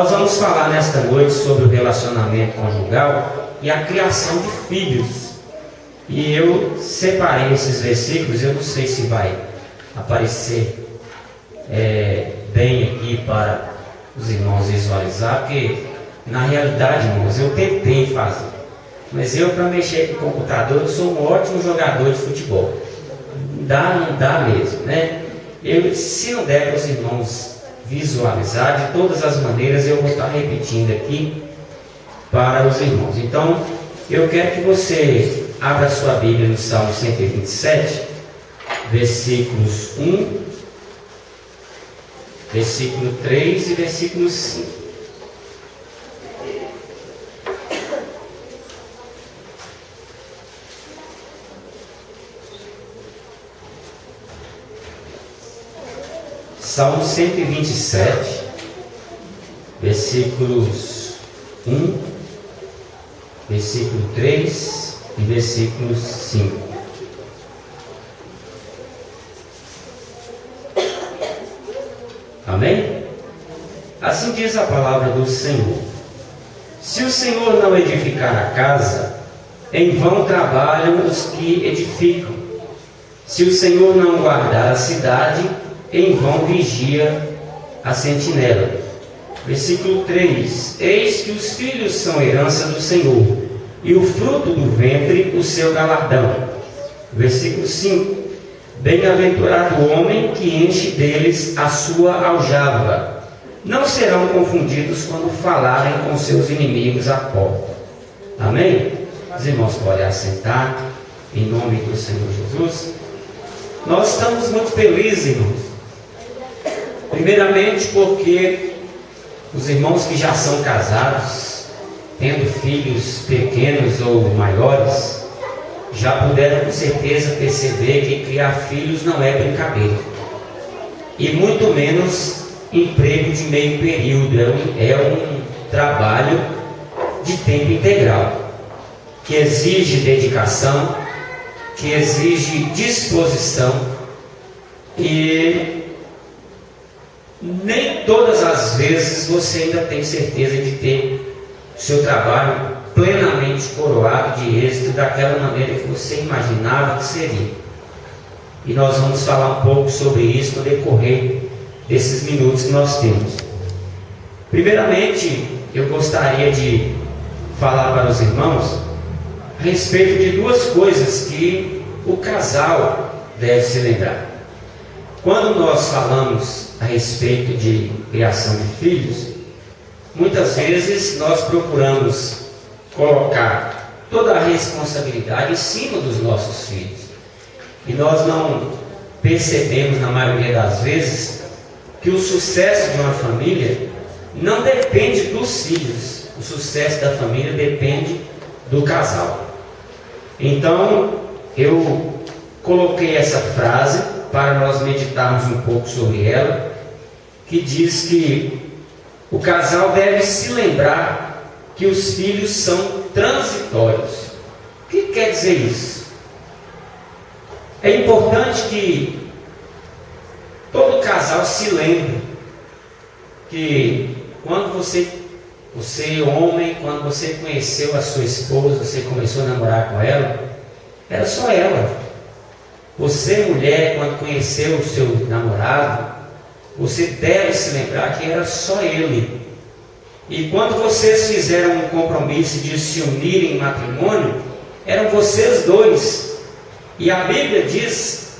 Nós vamos falar nesta noite sobre o relacionamento conjugal e a criação de filhos. E eu separei esses versículos, eu não sei se vai aparecer bem aqui para os irmãos visualizar, porque na realidade, irmãos, eu tentei fazer. Mas eu, para mexer com o computador, eu sou um ótimo jogador de futebol. Não dá mesmo, né? Se não der para os irmãos visualizar, de todas as maneiras eu vou estar repetindo aqui para os irmãos. Então, eu quero que você abra sua Bíblia no Salmo 127, versículos 1, versículo 3 e versículo 5. Salmo 127, versículos 1, versículo 3 e versículo 5. Amém? Assim diz a palavra do Senhor: se o Senhor não edificar a casa, em vão trabalham os que edificam. Se o Senhor não guardar a cidade, em vão vigia a sentinela. Versículo 3: eis que os filhos são herança do Senhor, e o fruto do ventre o seu galardão. Versículo 5: bem-aventurado o homem que enche deles a sua aljava. Não serão confundidos quando falarem com seus inimigos à porta. Amém? Os irmãos podem assentar, em nome do Senhor Jesus. Nós estamos muito felizes, irmãos. Primeiramente porque os irmãos que já são casados, tendo filhos pequenos ou maiores, já puderam com certeza perceber que criar filhos não é brincadeira. E muito menos emprego de meio período, é um trabalho de tempo integral, que exige dedicação, que exige disposição, e nem todas as vezes você ainda tem certeza de ter seu trabalho plenamente coroado de êxito daquela maneira que você imaginava que seria. E nós vamos falar um pouco sobre isso no decorrer desses minutos que nós temos. Primeiramente, eu gostaria de falar para os irmãos a respeito de duas coisas que o casal deve se lembrar. Quando nós falamos a respeito de criação de filhos, muitas vezes nós procuramos colocar toda a responsabilidade em cima dos nossos filhos. E nós não percebemos, na maioria das vezes, que o sucesso de uma família não depende dos filhos. O sucesso da família depende do casal. Então, eu coloquei essa frase para nós meditarmos um pouco sobre ela, que diz que o casal deve se lembrar que os filhos são transitórios. O que quer dizer isso? É importante que todo casal se lembre que quando você homem, quando você conheceu a sua esposa, você começou a namorar com ela, era só ela. Você, mulher, quando conheceu o seu namorado, você deve se lembrar que era só ele. E quando vocês fizeram um compromisso de se unirem em matrimônio, eram vocês dois. E a Bíblia diz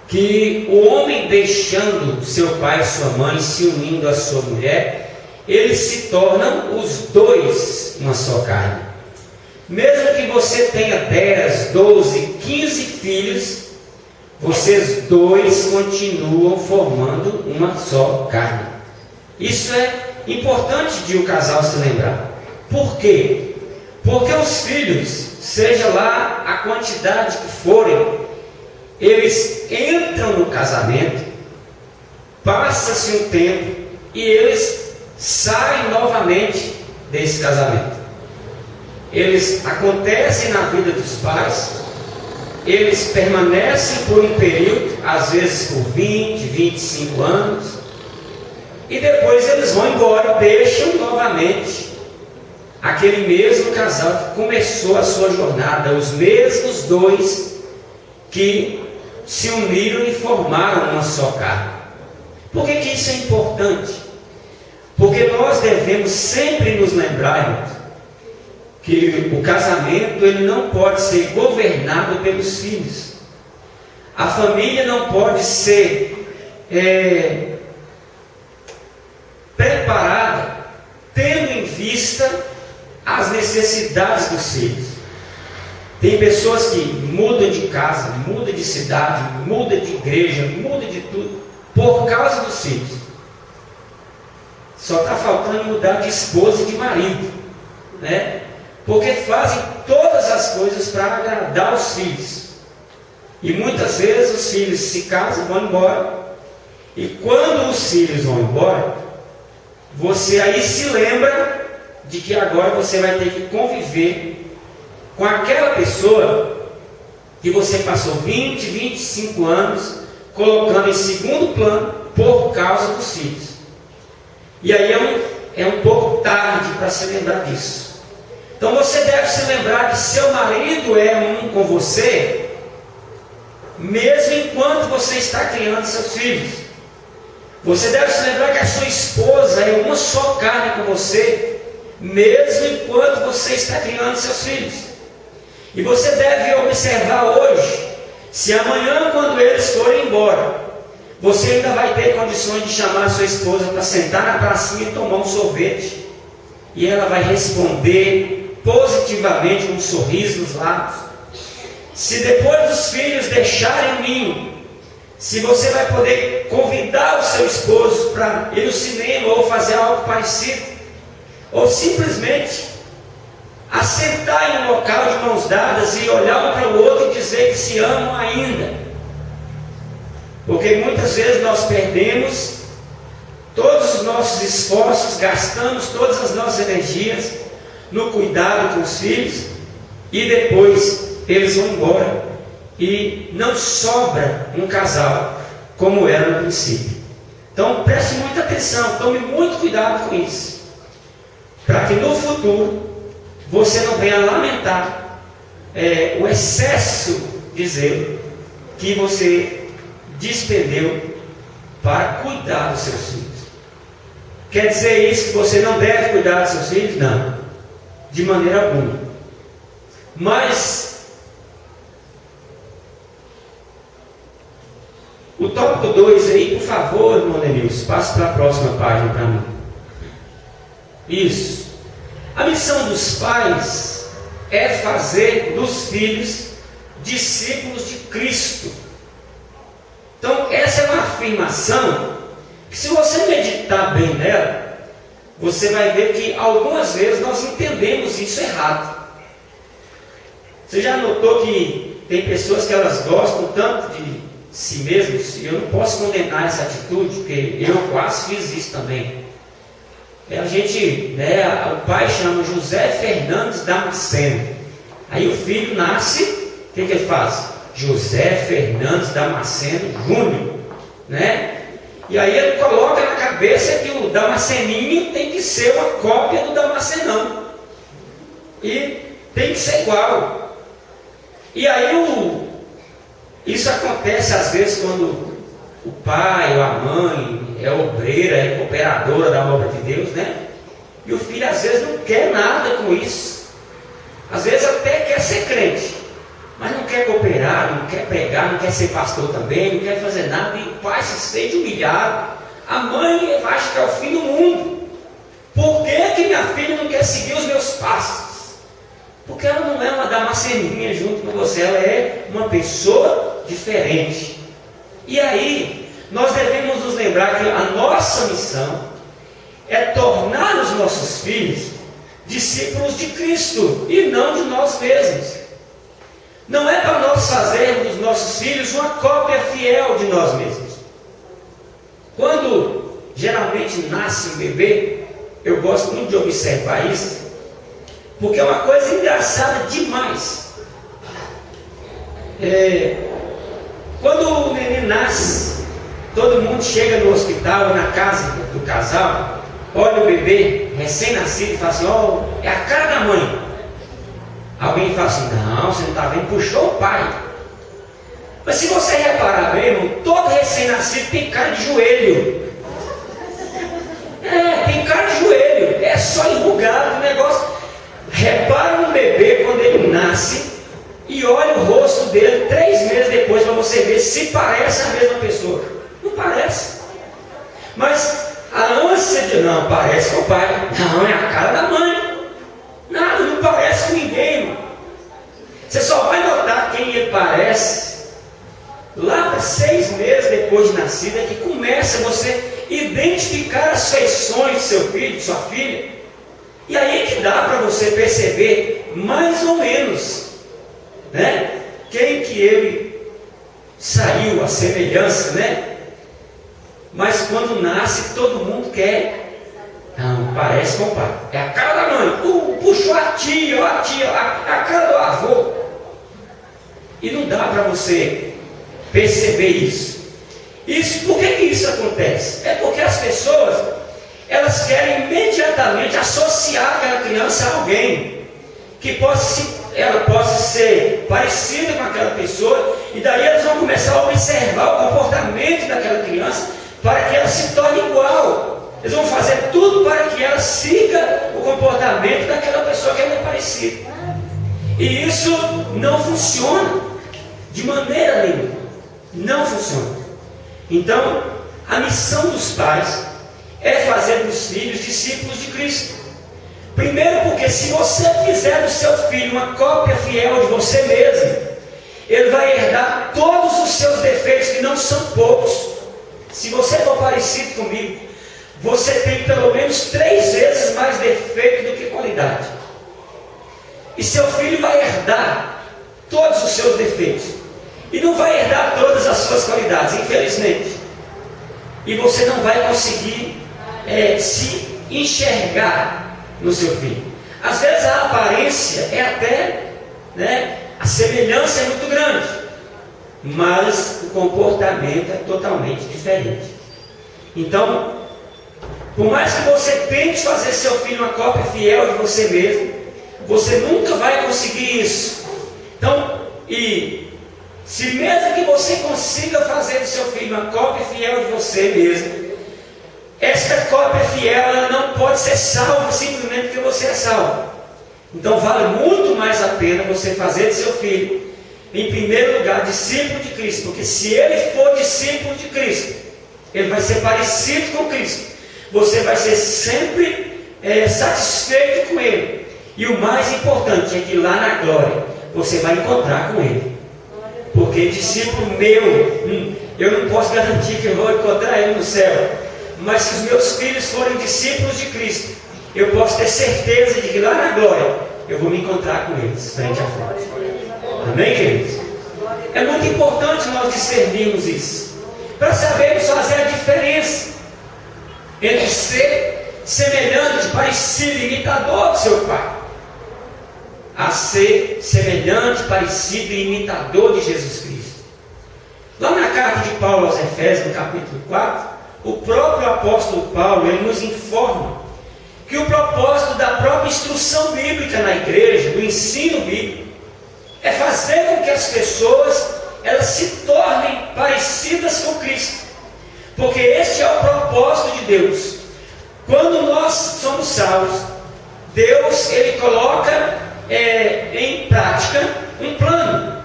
que o homem deixando seu pai e sua mãe, se unindo à sua mulher, eles se tornam os dois uma só carne. Mesmo que você tenha 10, 12, 15 filhos, vocês dois continuam formando uma só carne. Isso é importante de o casal se lembrar. Por quê? Porque os filhos, seja lá a quantidade que forem, eles entram no casamento, passa-se um tempo e eles saem novamente desse casamento. Eles acontecem na vida dos pais, eles permanecem por um período, às vezes por 20, 25 anos, e depois eles vão embora, deixam novamente aquele mesmo casal que começou a sua jornada, os mesmos dois que se uniram e formaram uma só carne. Por que isso é importante? Porque nós devemos sempre nos lembrar que o casamento ele não pode ser governado pelos filhos. A família não pode ser preparada tendo em vista as necessidades dos filhos. Tem pessoas que mudam de casa, mudam de cidade, mudam de igreja, mudam de tudo por causa dos filhos. Só está faltando mudar de esposa e de marido, né? Porque fazem todas as coisas para agradar os filhos. E muitas vezes os filhos se casam e vão embora. E quando os filhos vão embora, você aí se lembra de que agora você vai ter que conviver com aquela pessoa que você passou 20, 25 anos colocando em segundo plano por causa dos filhos. E aí é um pouco tarde para se lembrar disso. Então você deve se lembrar que seu marido é um com você, mesmo enquanto você está criando seus filhos. Você deve se lembrar que a sua esposa é uma só carne com você, mesmo enquanto você está criando seus filhos. E você deve observar hoje, se amanhã, quando eles forem embora, você ainda vai ter condições de chamar a sua esposa para sentar na pracinha e tomar um sorvete. E ela vai responder positivamente com um sorriso nos lábios. Se depois dos filhos deixarem o ninho, se você vai poder convidar o seu esposo para ir ao cinema ou fazer algo parecido, ou simplesmente assentar em um local de mãos dadas e olhar um para o outro e dizer que se amam ainda. Porque muitas vezes nós perdemos todos os nossos esforços, gastamos todas as nossas energias no cuidado com os filhos e depois eles vão embora e não sobra um casal como era no princípio. Então preste muita atenção, tome muito cuidado com isso, para que no futuro você não venha lamentar o excesso de zelo que você despendeu para cuidar dos seus filhos. Quer dizer isso que você não deve cuidar dos seus filhos? Não, de maneira alguma. Mas o tópico 2 aí, por favor, irmão Denilson, passe para a próxima página para mim. Isso. A missão dos pais é fazer dos filhos discípulos de Cristo. Então, essa é uma afirmação que, se você meditar bem nela, você vai ver que algumas vezes nós entendemos isso errado. Você já notou que tem pessoas que elas gostam tanto de si mesmos, e eu não posso condenar essa atitude, porque eu quase fiz isso também. O pai chama José Fernandes Damasceno. Aí o filho nasce, o que ele faz? José Fernandes Damasceno Júnior, né? E aí ele coloca na cabeça que o Damasceninho tem que ser uma cópia do Damascenão, e tem que ser igual. E aí isso acontece às vezes quando o pai ou a mãe é obreira, é cooperadora da obra de Deus, né? E o filho às vezes não quer nada com isso. Às vezes até quer ser crente, mas não quer cooperar, não quer pregar, não quer ser pastor também, não quer fazer nada. E o pai se sente humilhado. A mãe acha que é o fim do mundo. Por que minha filha não quer seguir os meus passos? Porque ela não é uma Damasceninha junto com você, ela é uma pessoa diferente. E aí, nós devemos nos lembrar que a nossa missão é tornar os nossos filhos discípulos de Cristo e não de nós mesmos. Não é para nós fazermos dos nossos filhos uma cópia fiel de nós mesmos. Quando geralmente nasce um bebê, eu gosto muito de observar isso, porque é uma coisa engraçada demais. Quando o neném nasce, todo mundo chega no hospital, na casa do casal, olha o bebê recém-nascido e fala assim: ó, é a cara da mãe. Alguém fala assim: não, você não está vendo, puxou o pai. Mas se você reparar bem, irmão, todo recém-nascido tem cara de joelho. Tem cara de joelho, é só enrugado o negócio. Repara no bebê quando ele nasce e olha o rosto dele 3 meses depois para você ver se parece a mesma pessoa. Não parece. Mas a ânsia de não, parece com o pai. Não, é a cara da mãe. Nada, não parece com ninguém, irmão. Você só vai notar quem ele parece lá para 6 meses depois de nascido, é que começa você identificar as feições do seu filho, de sua filha. E aí é que dá para você perceber mais ou menos, né, quem que ele saiu, a semelhança, né? Mas quando nasce, todo mundo quer. Não, parece com o pai. É a cara da mãe. Puxou a tia, a cara do avô. E não dá para você perceber isso. Por que isso acontece? É porque as pessoas, elas querem imediatamente associar aquela criança a alguém que ela possa ser parecida com aquela pessoa, e daí elas vão começar a observar o comportamento daquela criança para que ela se torne igual. Eles vão fazer tudo para que ela siga o comportamento daquela pessoa que ela é parecida. E isso não funciona de maneira nenhuma. Não funciona. Então, a missão dos pais é fazer dos filhos discípulos de Cristo. Primeiro porque se você fizer do seu filho uma cópia fiel de você mesmo, ele vai herdar todos os seus defeitos, que não são poucos. Se você for parecido comigo, você tem pelo menos 3 vezes mais defeito do que qualidade. E seu filho vai herdar todos os seus defeitos. E não vai herdar todas as suas qualidades, infelizmente. E você não vai conseguir se enxergar no seu filho. Às vezes a aparência é até, né, a semelhança é muito grande, mas o comportamento é totalmente diferente. Então, por mais que você tente fazer seu filho uma cópia fiel de você mesmo, você nunca vai conseguir isso. Então, se mesmo que você consiga fazer do seu filho uma cópia fiel de você mesmo, esta cópia fiel, ela não pode ser salva simplesmente porque você é salvo. Então vale muito mais a pena você fazer do seu filho, em primeiro lugar, discípulo de Cristo. Porque se ele for discípulo de Cristo, ele vai ser parecido com Cristo. Você vai ser sempre satisfeito com ele. E o mais importante é que lá na glória você vai encontrar com ele. Porque discípulo meu, eu não posso garantir que eu vou encontrar ele no céu. Mas se os meus filhos forem discípulos de Cristo, eu posso ter certeza de que lá na glória eu vou me encontrar com eles, frente a frente. Amém, queridos? É muito importante nós discernirmos isso, para sabermos fazer a diferença entre ser semelhante, parecido, imitador do seu pai, a ser semelhante, parecido e imitador de Jesus Cristo. Lá na carta de Paulo aos Efésios, no capítulo 4, o próprio apóstolo Paulo, ele nos informa que o propósito da própria instrução bíblica na igreja, do ensino bíblico, é fazer com que as pessoas elas se tornem parecidas com Cristo. Porque este é o propósito de Deus. Quando nós somos salvos, Deus ele coloca em prática um plano,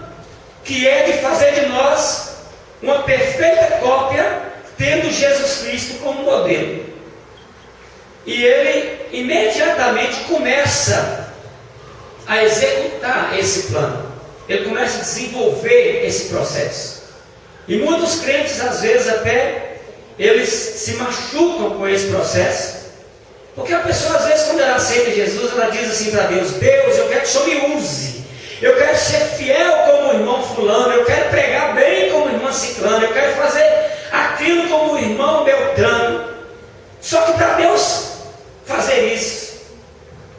que é de fazer de nós uma perfeita cópia, tendo Jesus Cristo como modelo. E ele imediatamente começa a executar esse plano. Ele começa a desenvolver esse processo. E muitos crentes, às vezes, até eles se machucam com esse processo. Porque a pessoa, às vezes, quando ela aceita Jesus, ela diz assim para Deus: Deus, eu quero que o Senhor me use. Eu quero ser fiel como o irmão fulano. Eu quero pregar bem como o irmão ciclano. Eu quero fazer aquilo como o irmão Beltrano. Só que para Deus fazer isso,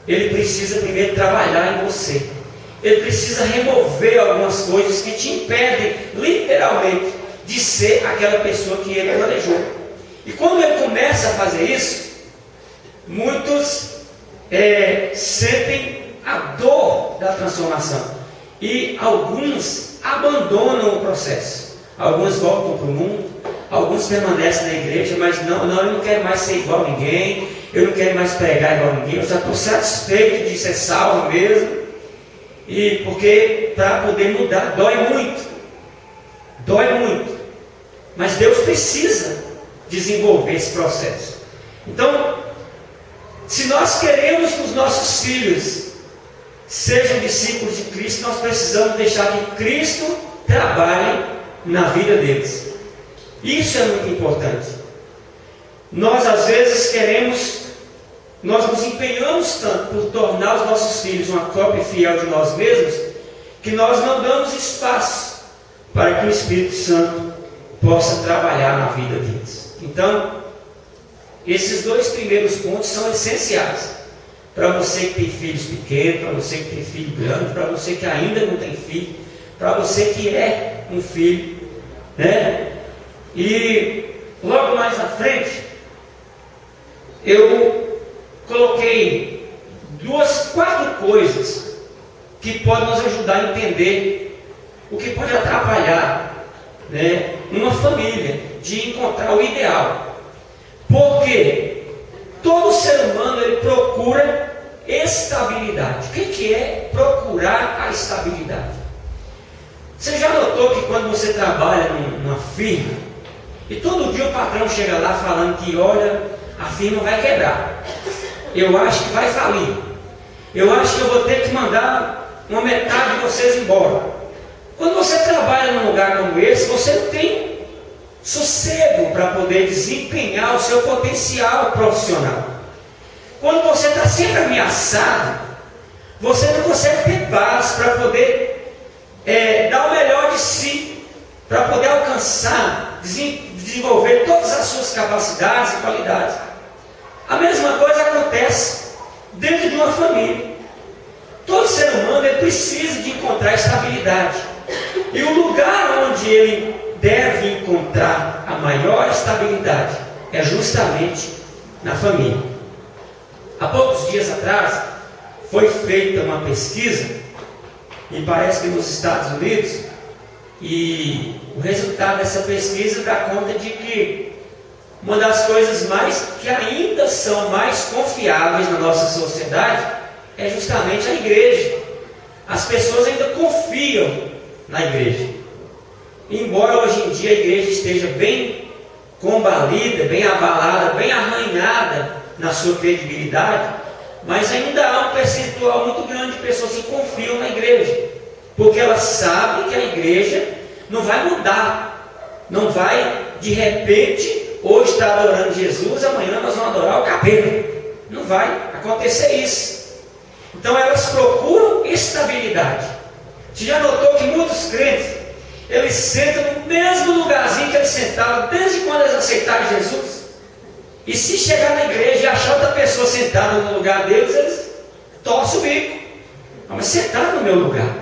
Ele precisa primeiro trabalhar em você. Ele precisa remover algumas coisas que te impedem, literalmente, de de ser aquela pessoa que ele planejou. E quando ele começa a fazer isso, muitos sentem a dor da transformação. E alguns abandonam o processo. Alguns voltam para o mundo, alguns permanecem na igreja, mas não, eu não quero mais ser igual a ninguém, eu não quero mais pregar igual a ninguém, eu já estou satisfeito de ser salvo mesmo. E porque para poder mudar dói muito. Mas Deus precisa desenvolver esse processo. Então, se nós queremos que os nossos filhos sejam discípulos de Cristo, nós precisamos deixar que Cristo trabalhe na vida deles. Isso é muito importante. Nós às vezes nós nos empenhamos tanto por tornar os nossos filhos uma cópia fiel de nós mesmos, que nós não damos espaço para que o Espírito Santo possa trabalhar na vida deles. Então, esses dois primeiros pontos são essenciais para você que tem filhos pequenos, para você que tem filho grande, para você que ainda não tem filho, para você que é um filho, né? E logo mais à frente eu coloquei 4 coisas que podem nos ajudar a entender o que pode atrapalhar, né, uma família de encontrar o ideal. Porque todo ser humano ele procura estabilidade. O que é procurar a estabilidade? Você já notou que quando você trabalha numa firma e todo dia o patrão chega lá falando que olha, a firma vai quebrar, eu acho que vai falir, eu acho que eu vou ter que mandar uma metade de vocês embora. Quando você trabalha num lugar como esse, você não tem sossego para poder desempenhar o seu potencial profissional. Quando você está sempre ameaçado, você não consegue ter paz para poder dar o melhor de si, para poder alcançar, desenvolver todas as suas capacidades e qualidades. A mesma coisa acontece dentro de uma família. Todo ser humano ele precisa de encontrar estabilidade. E o lugar onde ele deve encontrar a maior estabilidade é justamente na família. Há poucos dias atrás foi feita uma pesquisa, e parece que nos Estados Unidos, e o resultado dessa pesquisa dá conta de que uma das coisas que ainda são mais confiáveis na nossa sociedade é justamente a igreja. As pessoas ainda confiam na igreja. Embora hoje em dia a igreja esteja bem combalida, bem abalada, bem arranhada na sua credibilidade, mas ainda há um percentual muito grande de pessoas que confiam na igreja, porque elas sabem que a igreja não vai mudar, não vai de repente, hoje está adorando Jesus, amanhã nós vamos adorar o cabelo. Não vai acontecer isso. Então elas procuram estabilidade. Você já notou que muitos crentes, eles sentam no mesmo lugarzinho que eles sentaram desde quando eles aceitaram Jesus? E se chegar na igreja e achar outra pessoa sentada no lugar deles, eles torcem o bico. Mas sentaram no meu lugar.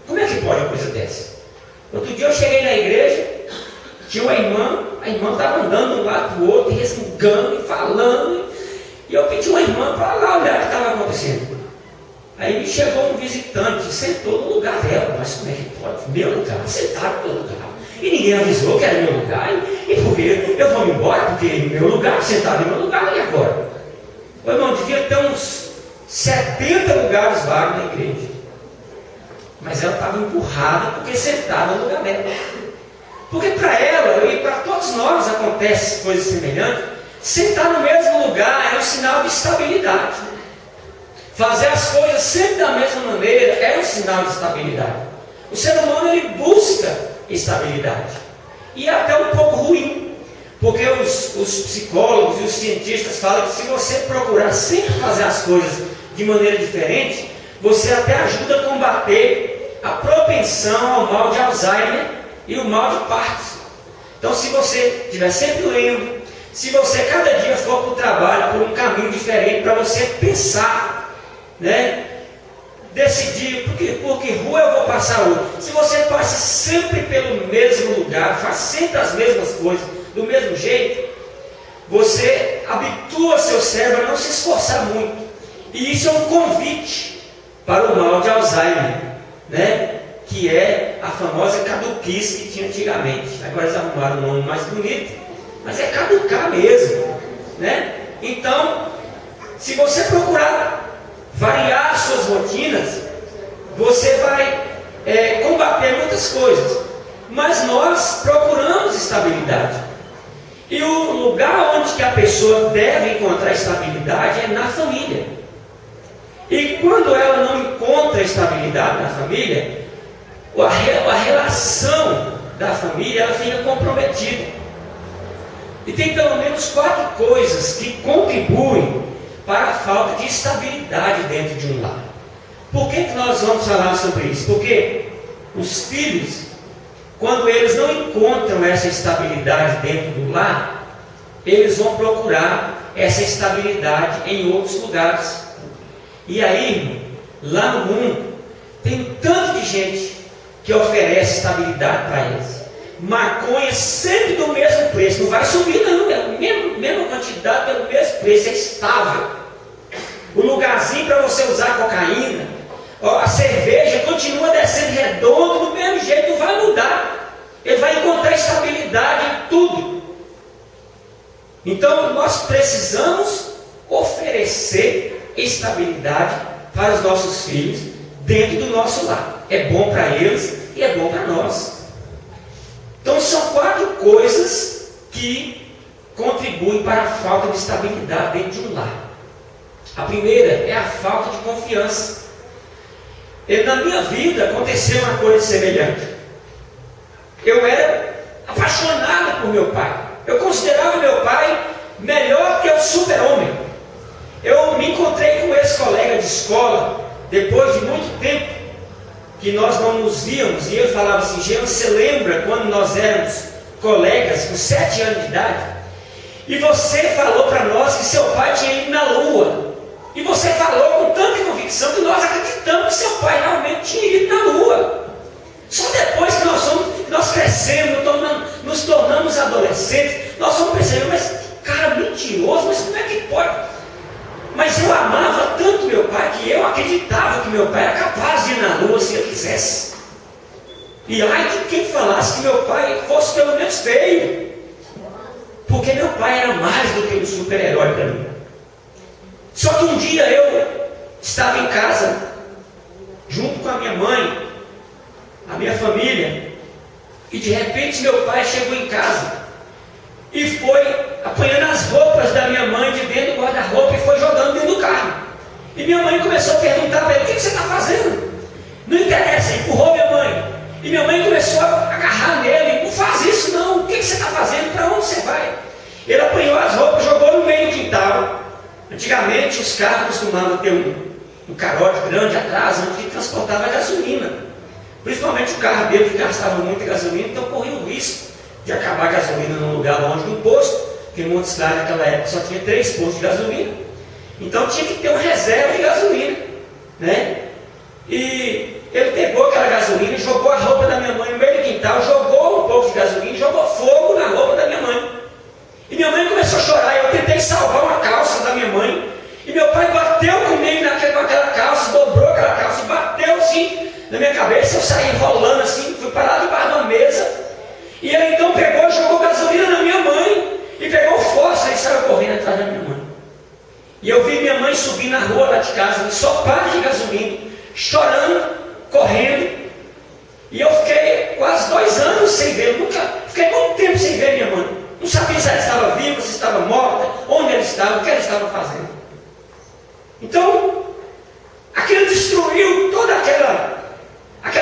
Como é que pode uma coisa dessa? Outro dia eu cheguei na igreja, tinha uma irmã, a irmã estava andando de um lado para o outro, resmungando e falando, e eu pedi uma irmã para lá olhar o que estava acontecendo. Aí me chegou um visitante, sentou no lugar dela. Mas como é que pode? Meu lugar, sentaram no meu lugar. E ninguém avisou que era meu lugar. E por que eu vou me embora? Porque meu lugar, sentado em meu lugar, e agora? O irmão devia ter uns 70 lugares vagos na igreja. Mas ela estava empurrada porque sentada no lugar dela. Porque para ela e para todos nós acontece coisas semelhantes. Sentar no mesmo lugar é um sinal de estabilidade. Fazer as coisas sempre da mesma maneira é um sinal de estabilidade. O ser humano ele busca estabilidade. E é até um pouco ruim. Porque os psicólogos e os cientistas falam que se você procurar sempre fazer as coisas de maneira diferente, você até ajuda a combater a propensão ao mal de Alzheimer e o mal de Parkinson. Então, se você estiver sempre lendo, se você cada dia for para o trabalho por um caminho diferente para você pensar, né, decidir por que rua eu vou passar hoje. Se você passa sempre pelo mesmo lugar, faz sempre as mesmas coisas, do mesmo jeito, você habitua seu cérebro a não se esforçar muito. E isso é um convite para o mal de Alzheimer, né? Que é a famosa caduquice que tinha antigamente. Agora eles arrumaram um nome mais bonito, mas é caducar mesmo, né? Então, se você procurar variar suas rotinas, você vai combater muitas coisas. Mas nós procuramos estabilidade. E o lugar onde que a pessoa deve encontrar estabilidade é na família. E quando ela não encontra estabilidade na família, a relação da família ela fica comprometida. E tem pelo menos 4 coisas que contribuem para a falta de estabilidade dentro de um lar. Por que nós vamos falar sobre isso? Porque os filhos, quando eles não encontram essa estabilidade dentro do lar, eles vão procurar essa estabilidade em outros lugares. E aí, lá no mundo, tem tanto de gente que oferece estabilidade para eles. Maconha sempre do mesmo preço, não vai subir não, é a mesma quantidade pelo mesmo preço, é estável. O lugarzinho para você usar cocaína, a cerveja continua descendo redondo do mesmo jeito, não vai mudar. Ele vai encontrar estabilidade em tudo. Então nós precisamos oferecer estabilidade para os nossos filhos dentro do nosso lar. É bom para eles e é bom para nós. Então são 4 coisas que contribuem para a falta de estabilidade dentro de um lar. A primeira é a falta de confiança. Na minha vida aconteceu uma coisa semelhante. Eu era apaixonado por meu pai. Eu considerava meu pai melhor que o super-homem. Eu me encontrei com esse colega de escola depois de muito tempo que nós não nos víamos, e ele falava assim: Jean, você lembra quando nós éramos colegas com 7 anos de idade? E você falou para nós que seu pai tinha ido na lua. E você falou com tanta convicção que nós acreditamos que seu pai realmente tinha ido na lua. Só depois que nós crescemos, nos tornamos adolescentes, nós fomos percebendo, mas cara mentiroso, mas como é que pode? Mas eu amava tanto meu pai que eu acreditava que meu pai era capaz de ir na lua se ele quisesse. E ai de quem falasse que meu pai fosse pelo menos feio. Porque meu pai era mais do que um super-herói para mim. Só que um dia eu estava em casa, junto com a minha mãe, a minha família, e de repente meu pai chegou em casa e foi apanhando as roupas da minha mãe de dentro do guarda-roupa e foi jogando dentro do carro. E minha mãe começou a perguntar para ele: o que você está fazendo? Não interessa, empurrou minha mãe. E minha mãe começou a agarrar nele: não faz isso não, o que você está fazendo? Para onde você vai? Ele apanhou as roupas, jogou no meio do quintal. Antigamente os carros costumavam ter um carote grande atrás, onde transportava gasolina. Principalmente o carro dele que gastava muita gasolina, então corria o risco de acabar a gasolina num lugar longe do posto, porque em Montes Claros naquela época só tinha 3 postos de gasolina. Então tinha que ter uma reserva de gasolina, né? E ele pegou aquela gasolina, jogou a roupa da minha mãe no meio do quintal, jogou um pouco de gasolina e jogou fogo na roupa da minha mãe. E minha mãe começou a chorar, eu tentei salvar uma calça da minha mãe, e meu pai bateu comigo com aquela calça, dobrou aquela calça, bateu assim na minha cabeça, eu saí rolando assim, fui parar debaixo de uma mesa, e ele então pegou e jogou gasolina na minha mãe, e pegou fósforo e saiu correndo atrás da minha mãe. E eu vi minha mãe subir na rua lá de casa, ensopada de gasolina, chorando, correndo, e eu fiquei quase 2 anos sem ver, fiquei muito tempo sem ver minha mãe. Não sabia se ela estava viva, se estava morta, onde ela estava, o que ela estava fazendo. Então, aquilo destruiu toda aquela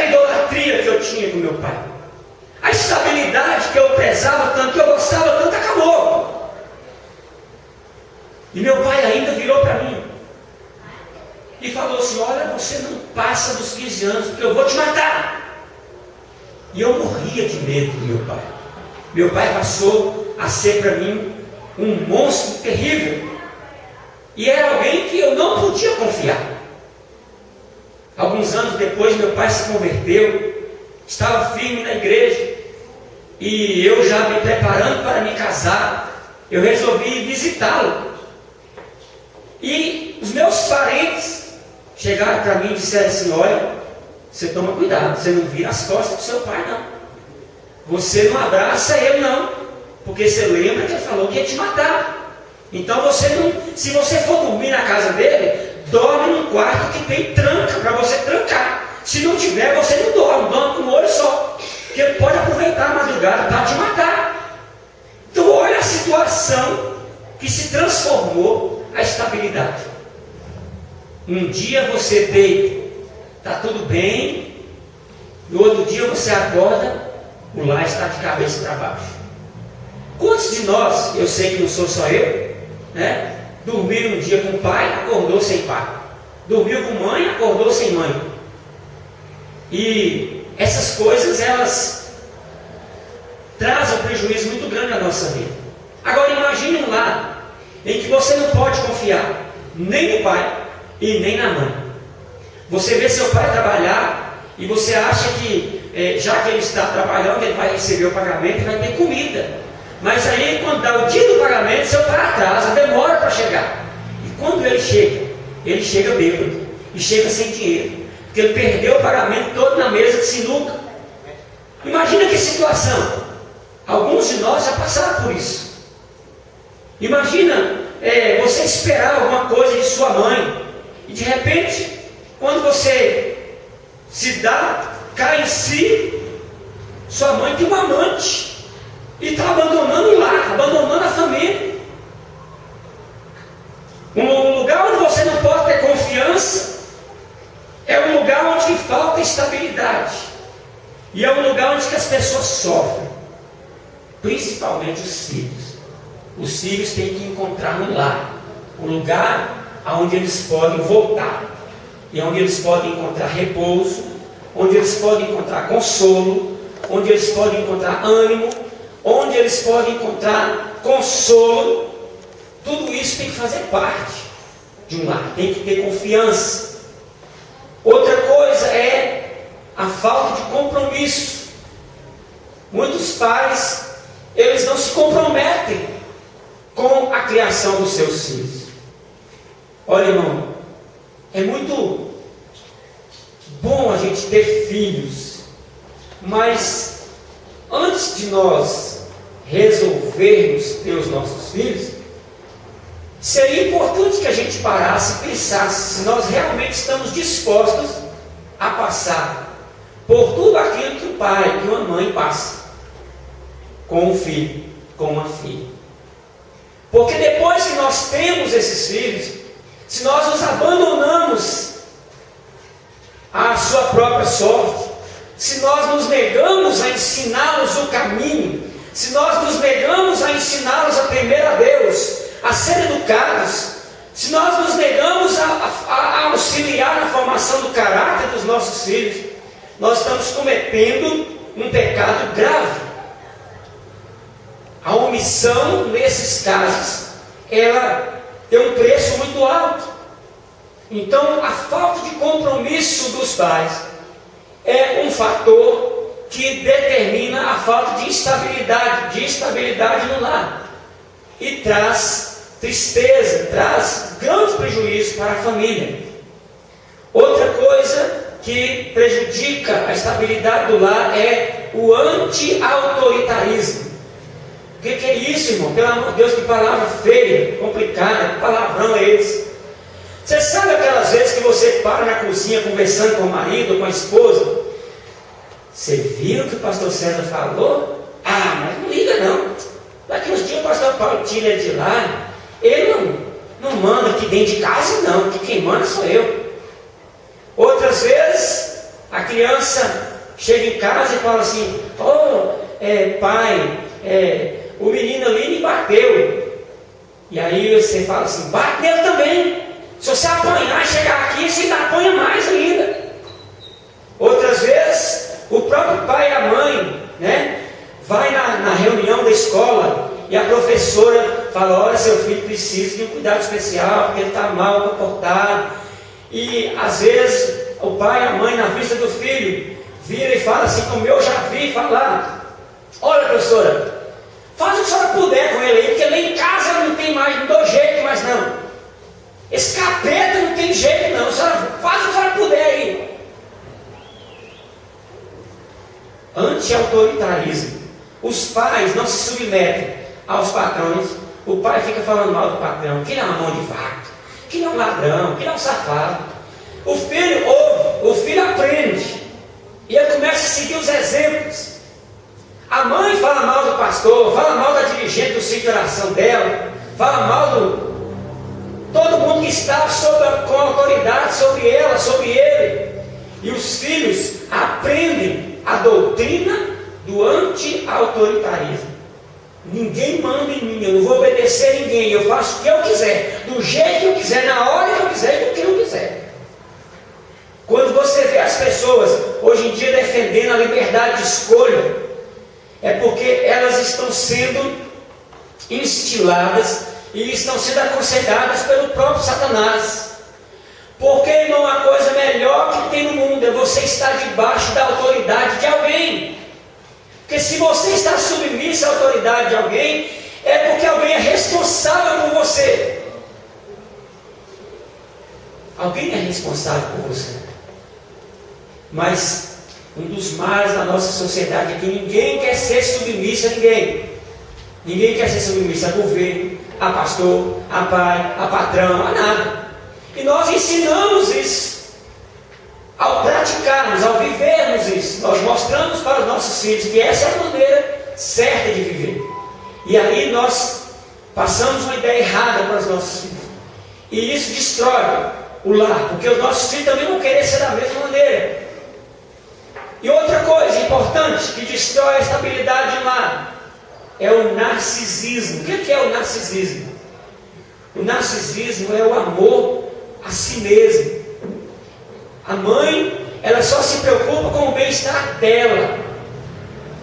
idolatria que eu tinha com meu pai. A estabilidade que eu prezava tanto, que eu gostava tanto, acabou. E meu pai ainda virou para mim e falou assim: olha, você não passa dos 15 anos, porque eu vou te matar. E eu morria de medo do meu pai. Meu pai passou a ser para mim um monstro terrível. E era alguém que eu não podia confiar. Alguns anos depois, meu pai se converteu, estava firme na igreja, e eu já me preparando para me casar, eu resolvi visitá-lo. E os meus parentes chegaram para mim e disseram assim: olha, você toma cuidado, você não vira as costas do seu pai não, você não abraça ele não, porque você lembra que ele falou que ia te matar. Então você não, se você for dormir na casa dele, dorme num quarto que tem tranca, para você trancar. Se não tiver, você não dorme, dorme com um olho só, porque ele pode aproveitar a madrugada para te matar. Então olha a situação que se transformou a estabilidade. Um dia você deita, está tudo bem, no outro dia você acorda, o lar está de cabeça para baixo. Quantos de nós, eu sei que não sou só eu, né? Dormiu um dia com o pai, acordou sem pai. Dormiu com mãe, acordou sem mãe. E essas coisas, elas trazem um prejuízo muito grande na nossa vida. Agora imagine um lar em que você não pode confiar nem no pai e nem na mãe. Você vê seu pai trabalhar e você acha que, já que ele está trabalhando, ele vai receber o pagamento e vai ter comida. Mas aí, quando dá o dia do pagamento, seu pai atrasa, demora para chegar. E quando ele chega bêbado. E chega sem dinheiro. Porque ele perdeu o pagamento todo na mesa de sinuca. Imagina que situação. Alguns de nós já passaram por isso. Imagina você esperar alguma coisa de sua mãe. E de repente, quando você se dá, cai em si, sua mãe tem um amante. E está abandonando o lar, abandonando a família. Um lugar onde você não pode ter confiança é um lugar onde falta estabilidade. E é um lugar onde as pessoas sofrem, principalmente os filhos. Os filhos têm que encontrar um lar, um lugar onde eles podem voltar, e onde eles podem encontrar repouso, onde eles podem encontrar consolo, onde eles podem encontrar ânimo, onde eles podem encontrar consolo. Tudo isso tem que fazer parte de um lar, tem que ter confiança. Outra coisa é a falta de compromisso. Muitos pais, eles não se comprometem com a criação dos seus filhos. Olha, irmão, é muito bom a gente ter filhos, mas antes de nós resolvermos ter os nossos filhos, seria importante que a gente parasse e pensasse se nós realmente estamos dispostos a passar por tudo aquilo que o pai e uma mãe passam com um filho, com uma filha. Porque depois que nós temos esses filhos, se nós os abandonamos à sua própria sorte, se nós nos negamos a ensiná-los o caminho, se nós nos negamos a ensiná-los a temer a Deus, a ser educados, se nós nos negamos a auxiliar na formação do caráter dos nossos filhos, nós estamos cometendo um pecado grave. A omissão, nesses casos, ela tem um preço muito alto. Então, a falta de compromisso dos pais é um fator que determina a falta de estabilidade no lar. E traz tristeza, traz grande prejuízo para a família. Outra coisa que prejudica a estabilidade do lar é o anti-autoritarismo. O que é isso, irmão? Pelo amor de Deus, que palavra feia, complicada, que palavrão é esse? Você sabe aquelas vezes que você para na cozinha conversando com o marido ou com a esposa? Você viu o que o pastor César falou? Ah, mas não liga não. Daqui uns dias o pastor Paulo tira ele de lá. Ele não manda aqui dentro de casa não, que quem manda sou eu. Outras vezes, a criança chega em casa e fala assim: pai, o menino ali me bateu. E aí você fala assim: bateu também. Se você apanhar e chegar aqui, você ainda apanha mais ainda. Outras vezes, o próprio pai e a mãe, vai na reunião da escola e a professora fala: olha, seu filho precisa de um cuidado especial, porque ele está mal comportado. E às vezes o pai e a mãe, na vista do filho, vira e fala assim, como eu já vi falar: olha, professora, faz o que a senhora puder com ele aí, porque lá em casa não tem mais, não dou jeito mais não. Esse capeta não tem jeito não, a senhora faz o que a senhora puder aí. Anti-autoritarismo. Os pais não se submetem aos patrões. O pai fica falando mal do patrão, que ele é uma mão de vaca, que ele é um ladrão, que ele é um safado. O filho ouve, o filho aprende, e ele começa a seguir os exemplos. A mãe fala mal do pastor, fala mal da dirigente do centro de oração dela, fala mal do todo mundo que está com autoridade sobre ela, sobre ele. E os filhos aprendem a doutrina do anti-autoritarismo. Ninguém manda em mim, eu não vou obedecer a ninguém, eu faço o que eu quiser, do jeito que eu quiser, na hora que eu quiser e do que eu quiser. Quando você vê as pessoas hoje em dia defendendo a liberdade de escolha, é porque elas estão sendo instiladas e estão sendo aconselhadas pelo próprio Satanás. Porque não há coisa melhor que tem no mundo é você estar debaixo da autoridade de alguém. Porque se você está submisso à autoridade de alguém, é porque alguém é responsável por você. Alguém é responsável por você. Mas um dos males da nossa sociedade é que ninguém quer ser submisso a ninguém. Ninguém quer ser submisso a governo, a pastor, a pai, a patrão, a nada. E nós ensinamos isso. Ao praticarmos, ao vivermos isso, nós mostramos para os nossos filhos que essa é a maneira certa de viver. E aí nós passamos uma ideia errada para os nossos filhos. E isso destrói o lar, porque os nossos filhos também vão querer ser da mesma maneira. E outra coisa importante que destrói a estabilidade de um lar é o narcisismo. O que é o narcisismo? O narcisismo é o amor a si mesmo. A mãe, ela só se preocupa com o bem-estar dela,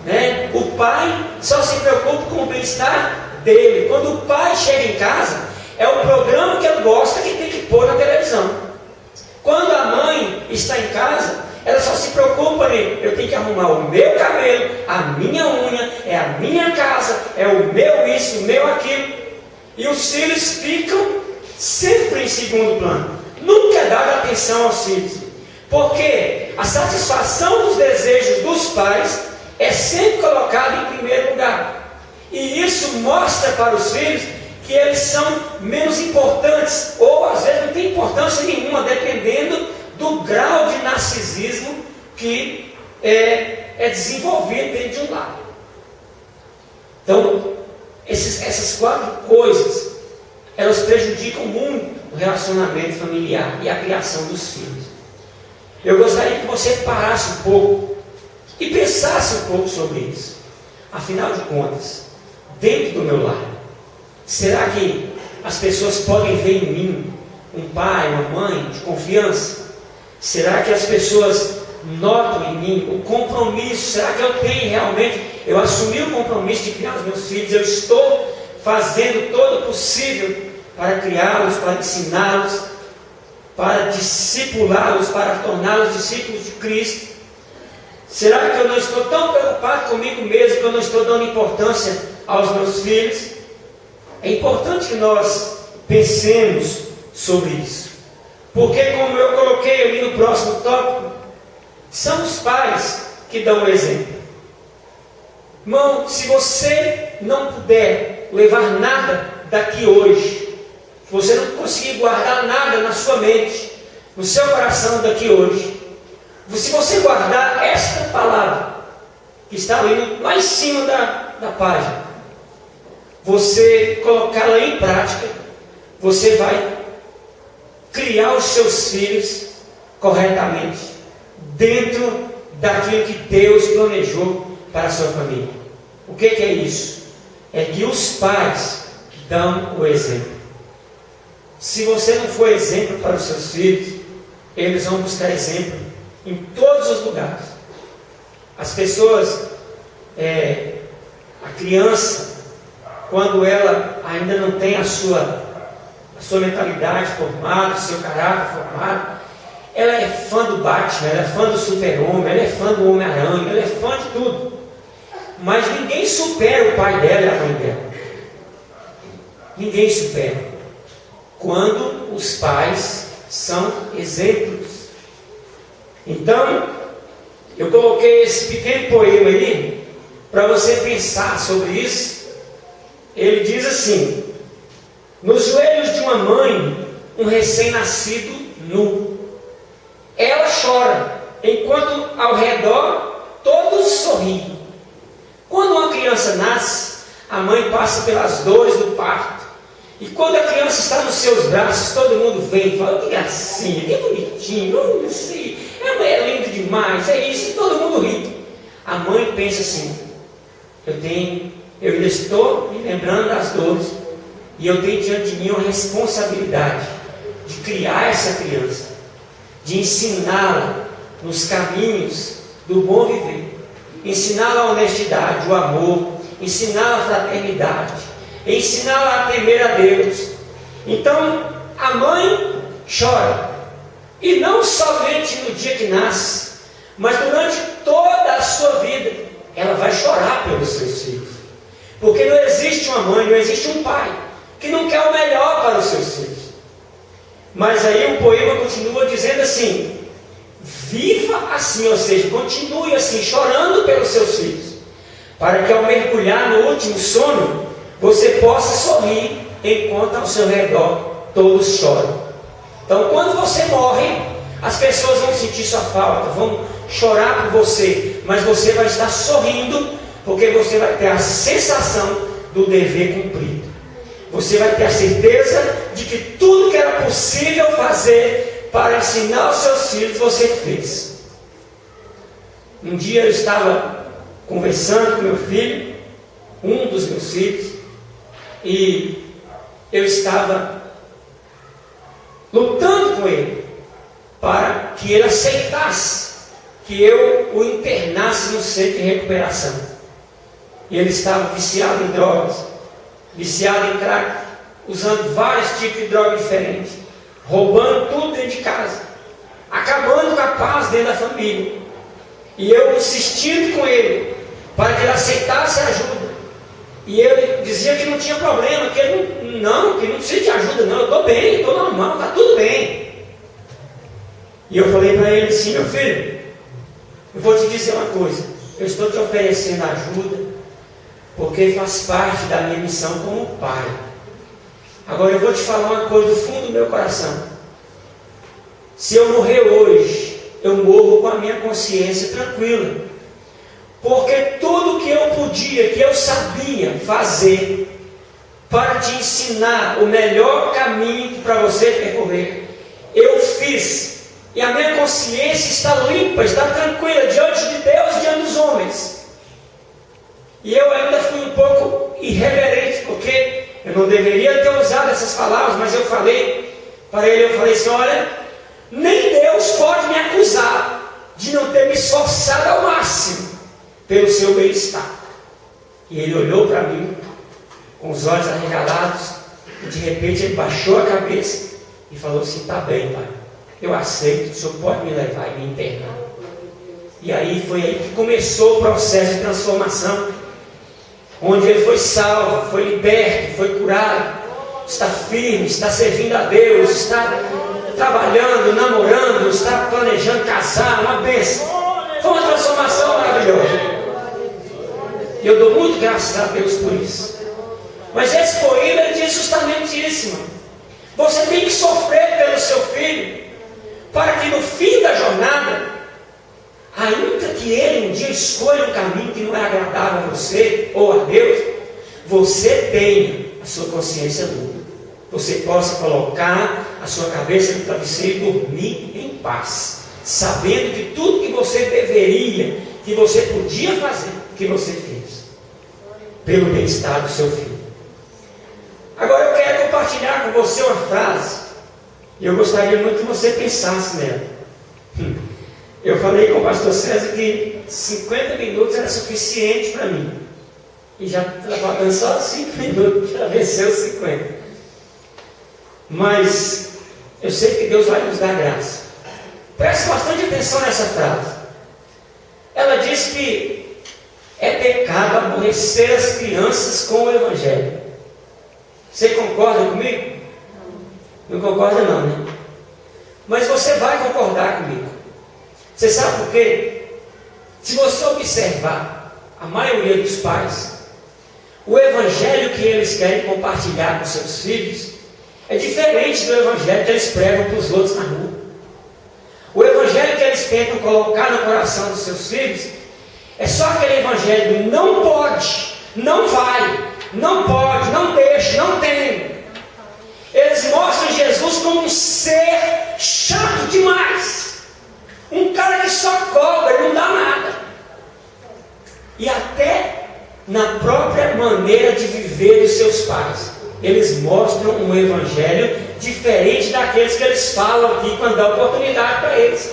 né? O pai só se preocupa com o bem-estar dele. Quando o pai chega em casa, é o programa que ele gosta que tem que pôr na televisão. Quando a mãe está em casa, ela só se preocupa em: eu tenho que arrumar o meu cabelo, a minha unha, é a minha casa, é o meu isso, o meu aquilo. E os filhos ficam sempre em segundo plano. Nunca é dada atenção aos filhos. Porque a satisfação dos desejos dos pais é sempre colocada em primeiro lugar. E isso mostra para os filhos que eles são menos importantes, ou às vezes não tem importância nenhuma, dependendo do grau de narcisismo que é desenvolvido dentro de um lar. Então, essas quatro coisas, elas prejudicam muito o relacionamento familiar e a criação dos filhos. Eu gostaria que você parasse um pouco e pensasse um pouco sobre isso. Afinal de contas, dentro do meu lar, será que as pessoas podem ver em mim um pai, uma mãe de confiança? Será que as pessoas notam em mim o compromisso? Será que eu tenho realmente, eu assumi o compromisso de criar os meus filhos? Eu estou fazendo todo o possível para criá-los, para ensiná-los, para discipulá-los, para torná-los discípulos de Cristo? Será que eu não estou tão preocupado comigo mesmo que eu não estou dando importância aos meus filhos? É importante que nós pensemos sobre isso. Porque, como eu coloquei ali no próximo tópico, são os pais que dão o exemplo. Irmão, se você não puder levar nada daqui hoje, se você não conseguir guardar nada na sua mente, no seu coração daqui hoje, se você guardar esta palavra, que está ali lá em cima da página, você colocá-la em prática, você vai criar os seus filhos corretamente, dentro daquilo que Deus planejou para a sua família. O que é isso? É que os pais dão o exemplo. Se você não for exemplo para os seus filhos, eles vão buscar exemplo em todos os lugares. As pessoas, a criança, quando ela ainda não tem a sua mentalidade formada, o seu caráter formado, ela é fã do Batman, ela é fã do Super-Homem, ela é fã do Homem-Aranha, ela é fã de tudo. Mas ninguém supera o pai dela e a mãe dela. Ninguém supera. Quando os pais são exemplos. Então, eu coloquei esse pequeno poema aí para você pensar sobre isso. Ele diz assim: nos joelhos de uma mãe, um recém-nascido nu. Ela chora, enquanto ao redor todos sorriem. Quando uma criança nasce, a mãe passa pelas dores do parto. E quando a criança está nos seus braços, todo mundo vem e fala: que gracinha, que bonitinho, é lindo demais, é isso, e todo mundo ri. A mãe pensa assim: eu ainda estou me lembrando das dores, e eu tenho diante de mim uma responsabilidade de criar essa criança, de ensiná-la nos caminhos do bom viver, ensiná-la a honestidade, o amor, ensiná-la a fraternidade, ensiná-la a temer a Deus. Então a mãe chora, e não somente no dia que nasce, mas durante toda a sua vida ela vai chorar pelos seus filhos, porque não existe uma mãe, não existe um pai que não quer o melhor para os seus filhos. Mas aí o poema continua dizendo assim: viva assim, ou seja, continue assim, chorando pelos seus filhos, para que ao mergulhar no último sono, você possa sorrir enquanto ao seu redor todos choram. Então, quando você morre, as pessoas vão sentir sua falta, vão chorar por você, mas você vai estar sorrindo, porque você vai ter a sensação do dever cumprido. Você vai ter a certeza de que tudo que era possível fazer para ensinar os seus filhos, você fez. Um dia eu estava conversando com meu filho, um dos meus filhos, e eu estava lutando com ele para que ele aceitasse que eu o internasse no centro de recuperação. E ele estava viciado em drogas, viciado em crack, usando vários tipos de drogas diferentes, roubando tudo dentro de casa, acabando com a paz dentro da família. E eu insistindo com ele para que ele aceitasse a ajuda. E ele dizia que não tinha problema, que ele não precisa de ajuda não, eu estou bem, estou normal, está tudo bem. E eu falei para ele assim: meu filho, eu vou te dizer uma coisa, eu estou te oferecendo ajuda porque faz parte da minha missão como pai. Agora eu vou te falar uma coisa do fundo do meu coração: se eu morrer hoje, eu morro com a minha consciência tranquila, porque tudo que eu podia, que eu sabia fazer para te ensinar o melhor caminho para você percorrer, eu fiz. E a minha consciência está limpa, está tranquila diante de Deus e diante dos homens. E eu ainda fui um pouco irreverente, porque eu não deveria ter usado essas palavras, mas eu falei para ele, eu falei assim: olha, nem Deus pode me acusar de não ter me esforçado ao máximo pelo seu bem-estar. E ele olhou para mim com os olhos arregalados, e de repente ele baixou a cabeça e falou assim: tá bem, pai, eu aceito, o senhor pode me levar e me internar. E aí foi aí que começou o processo de transformação, onde ele foi salvo, foi liberto, foi curado, está firme, está servindo a Deus, está trabalhando, namorando, está planejando casar, uma bênção. Foi uma transformação maravilhosa. E eu dou muito graças a Deus por isso. Mas esse poema ele diz justamente isso, irmão. Você tem que sofrer pelo seu filho, para que no fim da jornada, ainda que ele um dia escolha um caminho que não é agradável a você ou a Deus, você tenha a sua consciência limpa. Você possa colocar a sua cabeça no travesseiro e dormir em paz, sabendo que tudo que você deveria, que você podia fazer, que você fez, pelo bem-estar do seu filho. Agora eu quero compartilhar com você uma frase, e eu gostaria muito que você pensasse nela. Eu falei com o pastor César que 50 minutos era suficiente para mim. E já estava faltando só 5 minutos para vencer os 50. Mas eu sei que Deus vai nos dar graça. Preste bastante atenção nessa frase. Ela diz que é pecado aborrecer as crianças com o Evangelho. Você concorda comigo? Não concorda não, né? Mas você vai concordar comigo. Você sabe por quê? Se você observar a maioria dos pais, o Evangelho que eles querem compartilhar com seus filhos é diferente do Evangelho que eles pregam para os outros na rua. O Evangelho que eles tentam colocar no coração dos seus filhos é só aquele Evangelho do não pode, não vai, não pode, não deixa, não tem. Eles mostram Jesus como um ser chato demais, um cara que só cobra e não dá nada. E até na própria maneira de viver dos seus pais, eles mostram um Evangelho diferente daqueles que eles falam aqui quando dá oportunidade para eles.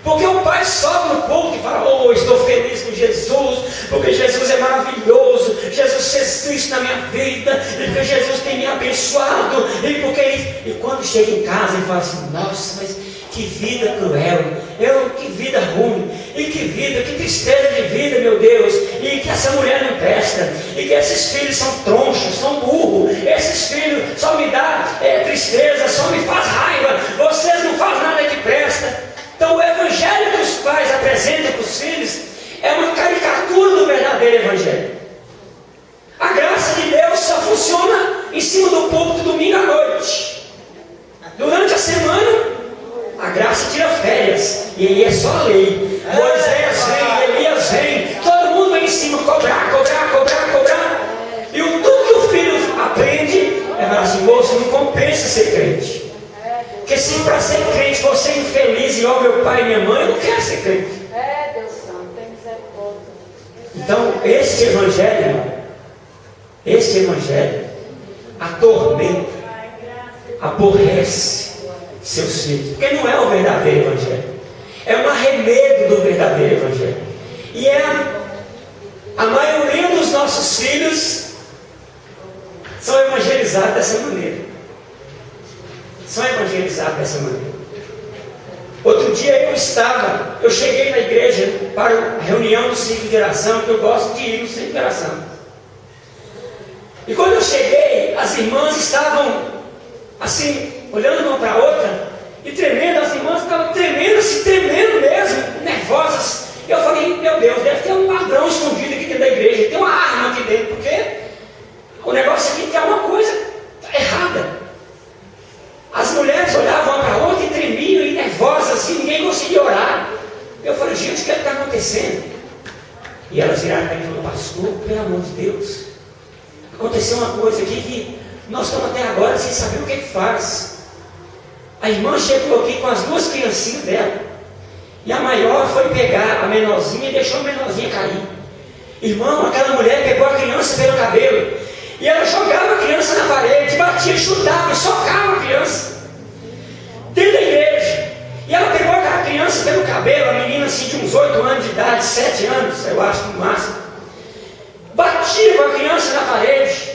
Porque o pai sobe no púlpito e fala: oh, estou feliz com Jesus, porque Jesus é maravilhoso, Jesus fez isso na minha vida, e porque Jesus tem me abençoado, e quando chega em casa ele fala assim: nossa, mas que vida cruel, que vida ruim, e que tristeza de vida, meu Deus, e que essa mulher não presta, e que esses filhos são tronchos, são burros, esses filhos só me dão tristeza, só me faz raiva, vocês não fazem nada que presta. Então o Evangelho que os pais apresentam para os filhos é uma caricatura do verdadeiro Evangelho. A graça de Deus só funciona em cima do púlpito domingo à noite. Durante a semana, a graça tira férias, e aí é só lei. Moisés vem, Elias vem, todo mundo vem em cima cobrar. E tudo que o filho aprende é falar assim: moço, não compensa ser crente. Porque se para ser crente você é infeliz e ó meu pai e minha mãe, eu não quero ser crente. Deus Santo, tem misericórdia. Então este Evangelho atormenta, aborrece seus filhos, porque não é o verdadeiro Evangelho, é um arremedo do verdadeiro Evangelho. E a maioria dos nossos filhos são evangelizados dessa maneira. Outro dia eu cheguei na igreja para a reunião do ciclo de oração, que eu gosto de ir no ciclo de oração. E quando eu cheguei, as irmãs estavam assim, olhando uma para a outra, e tremendo, as irmãs estavam tremendo mesmo, nervosas. E eu falei: meu Deus, deve ter um ladrão escondido aqui dentro da igreja, tem uma arma aqui dentro, porque o negócio aqui tem alguma coisa errada. As mulheres olhavam uma para a outra e tremiam e nervosas assim, ninguém conseguia orar. Eu falei: gente, o que está acontecendo? E elas viraram para mim e falaram: pastor, pelo amor de Deus, aconteceu uma coisa aqui que nós estamos até agora sem saber o que faz. A irmã chegou aqui com as duas criancinhas dela, e a maior foi pegar a menorzinha e deixou a menorzinha cair. Irmão, aquela mulher pegou a criança pelo cabelo, e ela jogava a criança na parede, batia, chutava, socava a criança dentro da igreja. E ela pegou aquela criança pelo cabelo, a menina assim de uns 8 anos de idade, 7 anos, eu acho, no máximo. Batia com a criança na parede,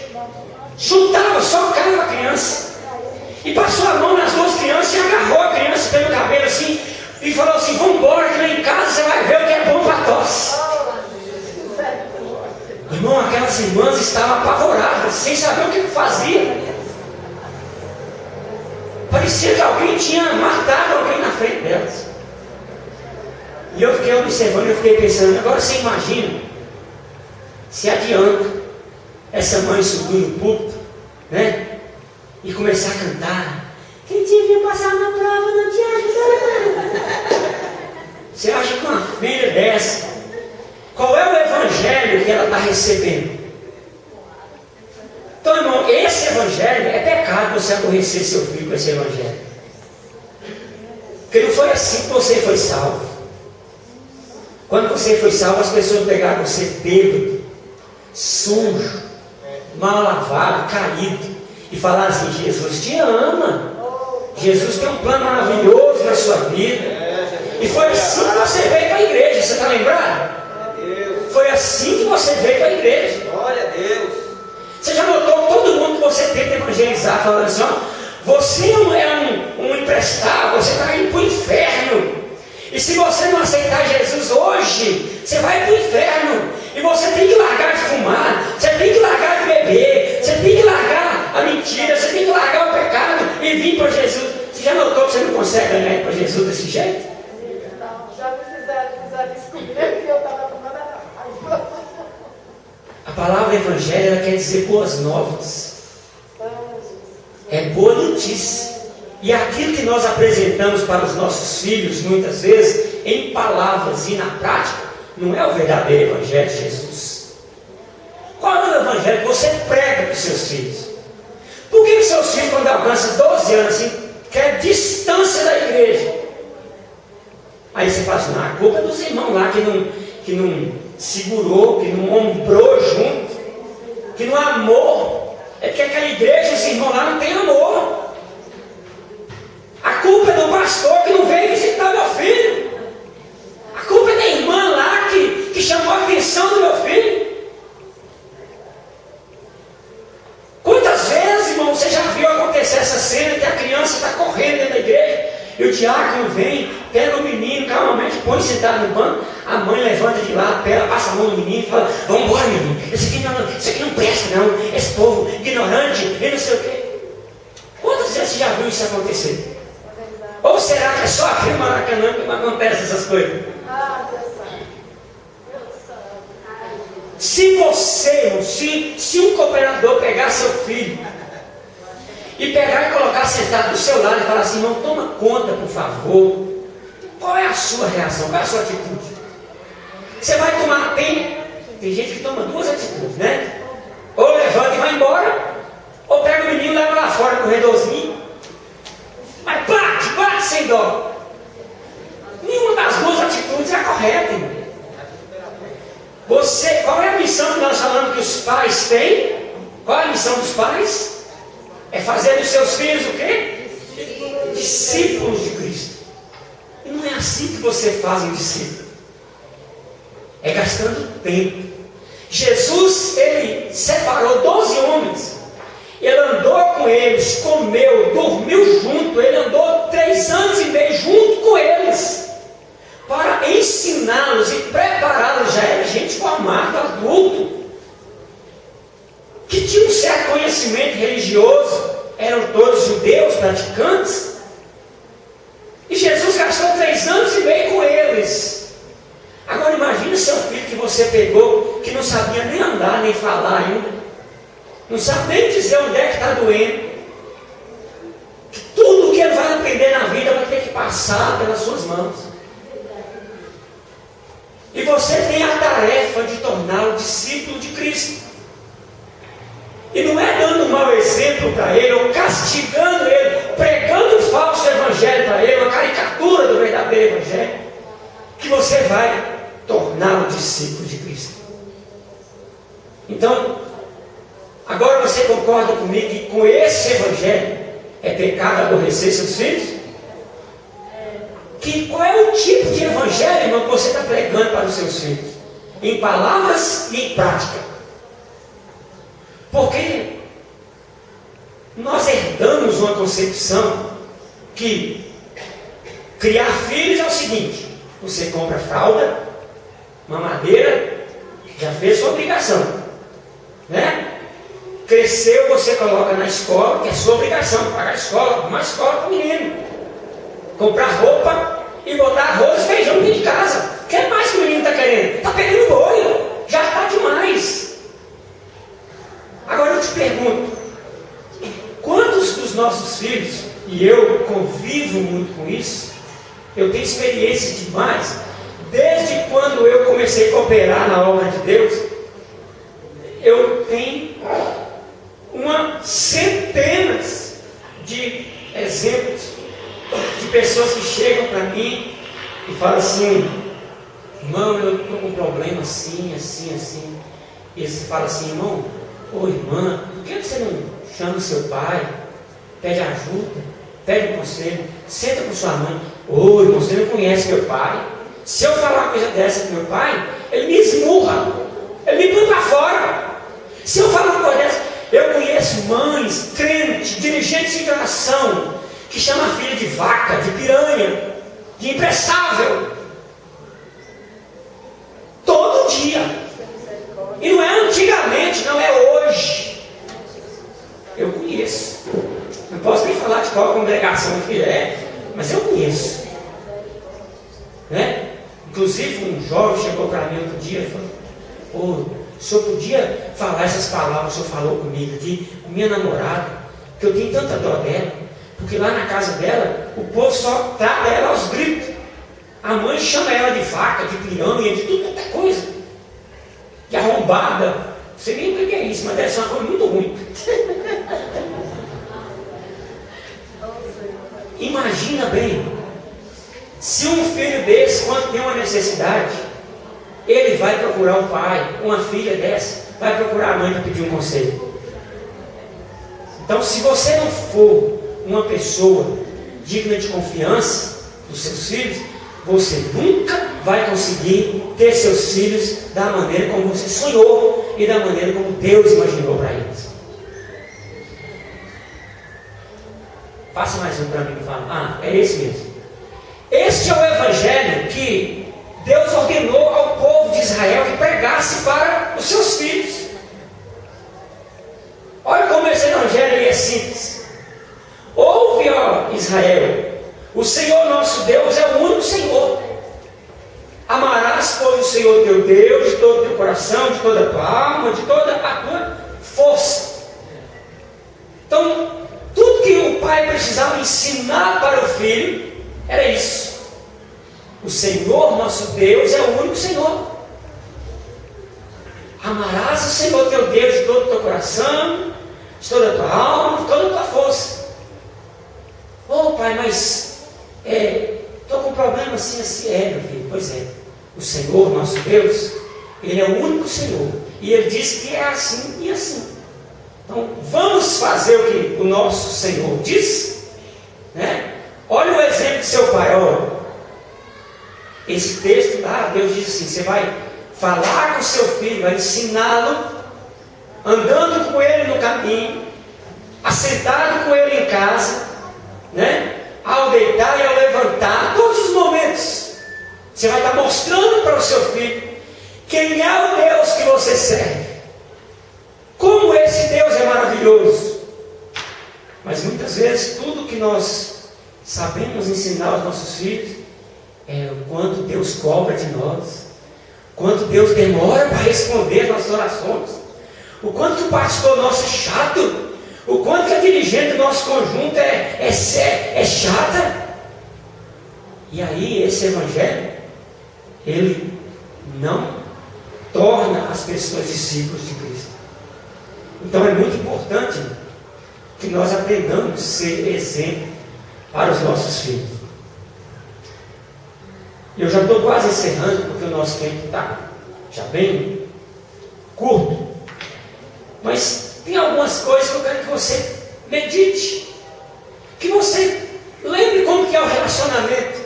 chutava, socava a criança, e passou a mão nas duas crianças e agarrou a criança pelo cabelo assim, e falou assim: vamos embora, que lá em casa você vai ver o que é bom para tosse. Irmão, aquelas irmãs estavam apavoradas, sem saber o que fazia. Parecia que alguém tinha matado alguém na frente delas. E eu fiquei observando, eu fiquei pensando: agora você imagina se adianta essa mãe subir no púlpito, né? E começar a cantar: quem tinha passar na prova não te ajuda. Você acha que uma filha dessa, qual é o Evangelho que ela está recebendo? Então, irmão, esse Evangelho é pecado você aborrecer seu filho com esse Evangelho. Porque não foi assim que você foi salvo. Quando você foi salvo, as pessoas pegaram você bêbado, sujo, mal lavado, caído, e falaram assim: Jesus te ama, Jesus tem um plano maravilhoso na sua vida. E foi assim que você veio para a igreja. Você está lembrado? Foi assim que você veio para a igreja. Glória a Deus. Você já notou que todo mundo que você tenta evangelizar falando assim: ó, você é um emprestado, você está indo para o inferno, a mentira, você tem que largar o pecado e vir para Jesus. Você já notou que você não consegue ganhar para Jesus desse jeito? Não, já me fizeram isso comigo e eu estava tomando a A palavra evangelho, ela quer dizer boas novas. É boa notícia. E aquilo que nós apresentamos para os nossos filhos, muitas vezes, em palavras e na prática, não é o verdadeiro evangelho de Jesus. Qual é o evangelho que você prega para os seus filhos? Por que os seus filhos, quando alcançam 12 anos, assim, quer distância da igreja? Aí você fala assim, não, a culpa é dos irmãos lá que não segurou, que não ombrou junto, que não amou. É porque aquela igreja, esse irmão lá não tem amor. A culpa é do pastor que não veio visitar meu filho. A culpa é da irmã lá que chamou a atenção do meu filho. Quantas vezes, irmão, você já viu acontecer essa cena que a criança está correndo dentro da igreja e o diácono vem, pega o menino, calmamente põe sentado no banco, a mãe levanta de lá, passa a mão no menino e fala, vamos embora, menino, isso aqui não presta não, esse povo ignorante e não sei o quê. Quantas vezes você já viu isso acontecer? Ou será que é só aqui no Maracanã que não acontece essas coisas? Ah, Deus sabe. Se você, se um cooperador pegar seu filho e pegar e colocar sentado do seu lado e falar assim, irmão, toma conta, por favor. Qual é a sua reação? Qual é a sua atitude? Você vai tomar, tem gente que toma duas atitudes, né? Ou levanta e vai embora, ou pega o menino e leva lá fora, corredorzinho. Mas bate sem dó. Nenhuma das duas atitudes é a correta, irmão. Qual é a missão que nós falamos que os pais têm? Qual é a missão dos pais? É fazer dos seus filhos o quê? Discípulos de Cristo. E não é assim que você faz um discípulo. É gastando tempo. Jesus, ele separou 12 homens. Ele andou com eles, comeu, dormiu junto. Ele andou 3 anos e meio junto com eles, para ensiná-los e prepará-los. Já era gente formada, adulto, que tinha um certo conhecimento religioso, eram todos judeus, praticantes. E Jesus gastou 3 anos e meio com eles. Agora imagine o seu filho que você pegou, que não sabia nem andar, nem falar ainda. Não sabe nem dizer onde é que está doendo. Que tudo que ele vai aprender na vida vai ter que passar pelas suas mãos. E você tem a tarefa de torná-lo discípulo de Cristo. E não é dando um mau exemplo para ele, ou castigando ele, pregando um falso evangelho para ele, uma caricatura do verdadeiro evangelho, que você vai torná-lo discípulo de Cristo. Então, agora você concorda comigo que com esse evangelho é pecado aborrecer seus filhos? Qual é o tipo de evangelho, irmão, que você está pregando para os seus filhos? Em palavras e em prática. Porque nós herdamos uma concepção que criar filhos é o seguinte: você compra fralda, mamadeira, já fez sua obrigação, né? Cresceu, você coloca na escola, que é sua obrigação, pagar a escola, uma escola para o menino, comprar roupa e botar arroz e feijão dentro de casa. O que mais que o menino está querendo? Está pegando bolha, já está demais. Agora eu te pergunto, quantos dos nossos filhos, e eu convivo muito com isso, eu tenho experiência demais, desde quando eu comecei a cooperar na obra de Deus, eu tenho centenas de exemplos de pessoas que chegam para mim e falam assim: irmão, eu estou com um problema assim, assim, assim. E eles falam assim: irmão, ô irmã, por que você não chama o seu pai, pede ajuda, pede um conselho, senta com sua mãe? Ô irmão, você não conhece meu pai? Se eu falar uma coisa dessa com meu pai, ele me esmurra, ele me põe para fora. Se eu falar uma coisa dessa, eu conheço mães, crentes, dirigentes de nação, que chamam a filha de vaca, de piranha, de imprestável, todo dia. E não é antigamente, não é hoje. Eu conheço. conheço. Não posso nem falar de qual congregação que é, mas eu conheço. Né? Inclusive um jovem chegou para mim outro dia e falou: "Ô, o senhor podia falar essas palavras que o senhor falou comigo aqui, com minha namorada, que eu tenho tanta dó dela, porque lá na casa dela, o povo só trata ela aos gritos. A mãe chama ela de vaca, de piranha, de tudo quanto é coisa. De arrombada. Não sei nem o que é isso, mas deve ser uma coisa muito ruim." Imagina bem, se um filho desse, quando tem uma necessidade, ele vai procurar um pai, uma filha dessa, vai procurar a mãe para pedir um conselho. Então, se você não for uma pessoa digna de confiança dos seus filhos, você nunca vai conseguir ter seus filhos da maneira como você sonhou e da maneira como Deus imaginou para eles. Passa mais um para mim e fala: é esse mesmo. Este é o evangelho que Deus ordenou ao povo de Israel que pregasse para os seus filhos. Olha como esse evangelho é simples. Ouve, ó Israel, o Senhor nosso Deus é o único Senhor. Amarás, pois, o Senhor teu Deus de todo o teu coração, de toda a tua alma, de toda a tua força. Então, tudo que o pai precisava ensinar para o filho era isso. O Senhor nosso Deus é o único Senhor. Amarás o Senhor teu Deus de todo o teu coração, de toda a tua alma, de toda a tua força. Pai, mas estou com um problema assim, meu filho. Pois é, o Senhor nosso Deus, Ele é o único Senhor. E Ele diz que é assim e assim. Então, vamos fazer o que o nosso Senhor diz, né? Olha o exemplo de seu pai. Olha, esse texto lá, Deus diz assim: você vai falar com seu filho, vai ensiná-lo, andando com ele no caminho, assentado com ele em casa, né? Ao deitar e ao levantar, todos os momentos, você vai estar mostrando para o seu filho quem é o Deus que você serve. Como esse Deus é maravilhoso. Mas muitas vezes tudo que nós sabemos ensinar aos nossos filhos é o quanto Deus cobra de nós, quanto Deus demora para responder as nossas orações, o quanto que o pastor nosso é chato, o quanto que a dirigente do nosso conjunto é chata. E aí esse evangelho, ele não torna as pessoas discípulos de Cristo. Então é muito importante que nós aprendamos a ser exemplo para os nossos filhos. Eu já estou quase encerrando, porque o nosso tempo está já bem curto. Mas tem algumas coisas que eu quero que você medite, que você lembre como que é o relacionamento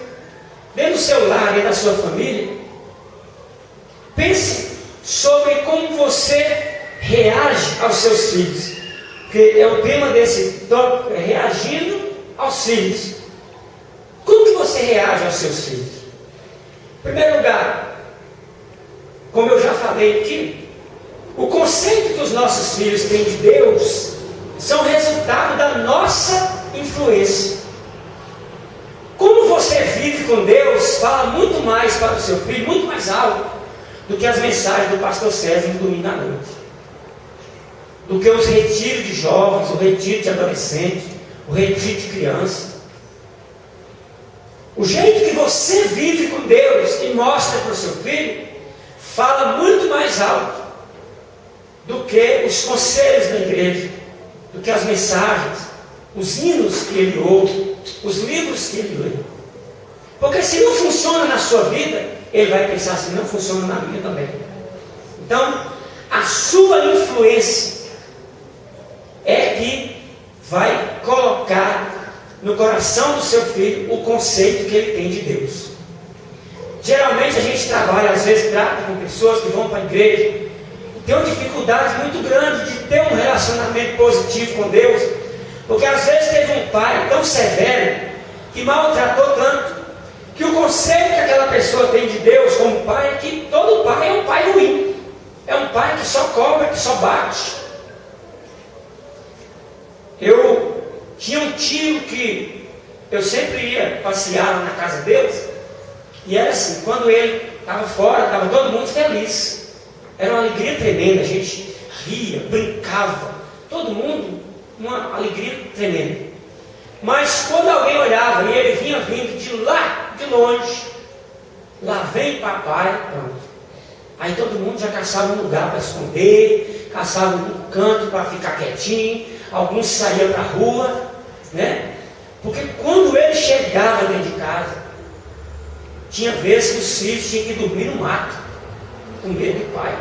dentro do seu lar e da sua família. Pense sobre como você reage aos seus filhos, porque é o tema desse tópico, é reagindo aos filhos. Como que você reage aos seus filhos? Em primeiro lugar, como eu já falei aqui, o conceito que os nossos filhos têm de Deus são resultado da nossa influência. Como você vive com Deus fala muito mais para o seu filho, muito mais alto do que as mensagens do pastor César no domingo à noite, do que os retiros de jovens, o retiro de adolescentes, o retiro de crianças. O jeito que você vive com Deus e mostra para o seu filho fala muito mais alto do que os conselhos da igreja, do que as mensagens, os hinos que ele ouve, os livros que ele lê. Porque se não funciona na sua vida, ele vai pensar assim: não funciona na minha também. Então, a sua influência é que vai colocar no coração do seu filho o conceito que ele tem de Deus. Geralmente a gente trabalha, às vezes trata com pessoas que vão para a igreja e tem uma dificuldade muito grande de ter um relacionamento positivo com Deus, porque às vezes teve um pai tão severo que maltratou tanto, que o conceito que aquela pessoa tem de Deus como pai é que todo pai é um pai ruim, é um pai que só cobra, que só bate. Eu Tinha um tio que eu sempre ia passear na casa deles, e era assim, quando ele estava fora, estava todo mundo feliz. Era uma alegria tremenda, a gente ria, brincava, todo mundo, uma alegria tremenda. Mas quando alguém olhava e ele vinha vindo de lá, de longe, lá vem papai, pronto. Aí todo mundo já caçava um lugar para esconder, caçava um canto para ficar quietinho, alguns saíam para a rua, né? Porque quando ele chegava dentro de casa, tinha vezes que os filhos tinham que dormir no mato, com medo do pai.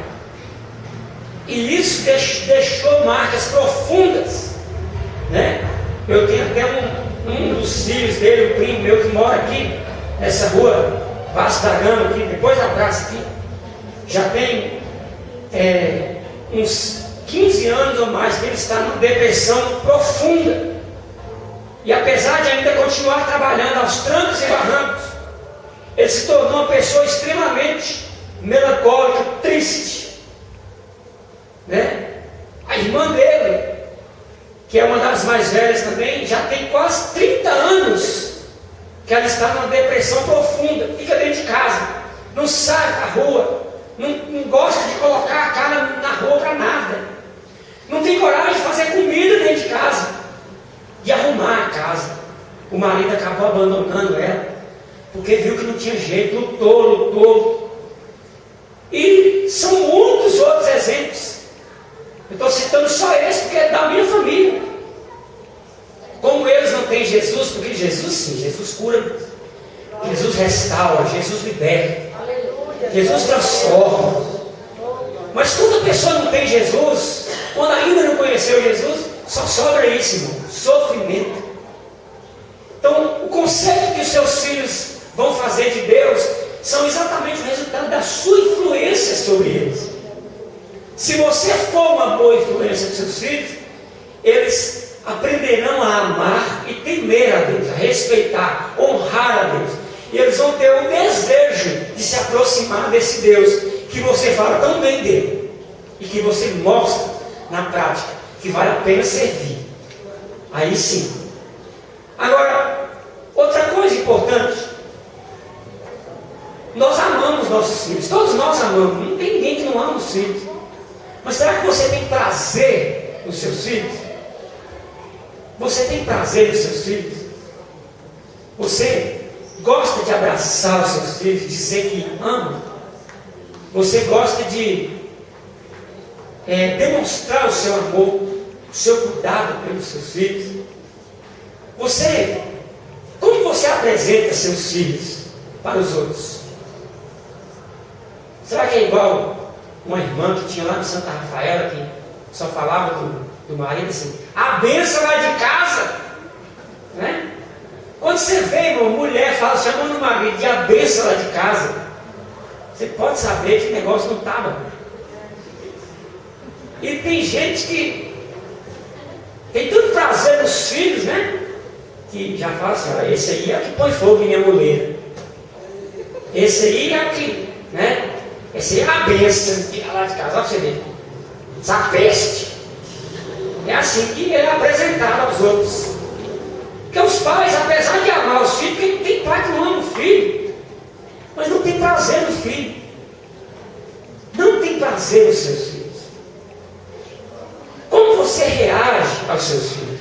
E isso deixou marcas profundas, né? Eu tenho até um dos filhos dele, um primo meu que mora aqui, nessa rua Vasco da Gama, aqui, depois da praça aqui. Já tem uns 15 anos ou mais que ele está numa depressão profunda. E apesar de ainda continuar trabalhando aos trancos e barrancos, ele se tornou uma pessoa extremamente melancólica, triste, né? A irmã dele, que é uma das mais velhas também, já tem quase 30 anos que ela está numa depressão profunda, fica dentro de casa, não sai para a rua, não gosta de colocar a cara na rua para nada, não tem coragem de fazer comida dentro de casa, de arrumar a casa. O marido acabou abandonando ela, porque viu que não tinha jeito, lutou. E são muitos outros exemplos. Eu estou citando só esse porque é da minha família. Como eles não têm Jesus, porque Jesus sim, Jesus cura, Jesus restaura, Jesus liberta, Jesus transforma. Mas quando a pessoa não tem Jesus, quando ainda não conheceu Jesus, só sobra isso, irmão, sofrimento. Então, o conceito que os seus filhos vão fazer de Deus são exatamente o resultado da sua influência sobre eles. Se você for uma boa influência dos seus filhos, eles aprenderão a amar e temer a Deus, a respeitar, honrar a Deus. E eles vão ter o desejo de se aproximar desse Deus que você fala tão bem dele e que você mostra na prática que vale a pena servir. Aí sim. Agora, outra coisa importante, nós amamos nossos filhos, todos nós amamos, não tem ninguém que não ama os filhos. Mas será que você tem prazer nos seus filhos? Você tem prazer nos seus filhos? Você gosta de abraçar os seus filhos, de dizer que ama? Você gosta de demonstrar o seu amor, o seu cuidado pelos seus filhos? Como você apresenta seus filhos para os outros? Será que é igual uma irmã que tinha lá no Santa Rafaela, que só falava do marido assim, a benção lá de casa, né? Quando você vê uma mulher chamando o marido de a benção lá de casa, você pode saber que o negócio não estava. E tem gente que tem tanto prazer nos filhos, né? Que já fala assim, esse aí é o que põe fogo em minha mulher. Esse aí é o que, né? Esse aí é a bênção que lá de casa, olha pra você ver. Essa peste. É assim que ele é apresentado aos outros. Porque os pais, apesar de amar os filhos, porque tem pai que não ama o filho, mas não tem prazer no filho. Não tem prazer nos seus filhos. Como você reage aos seus filhos?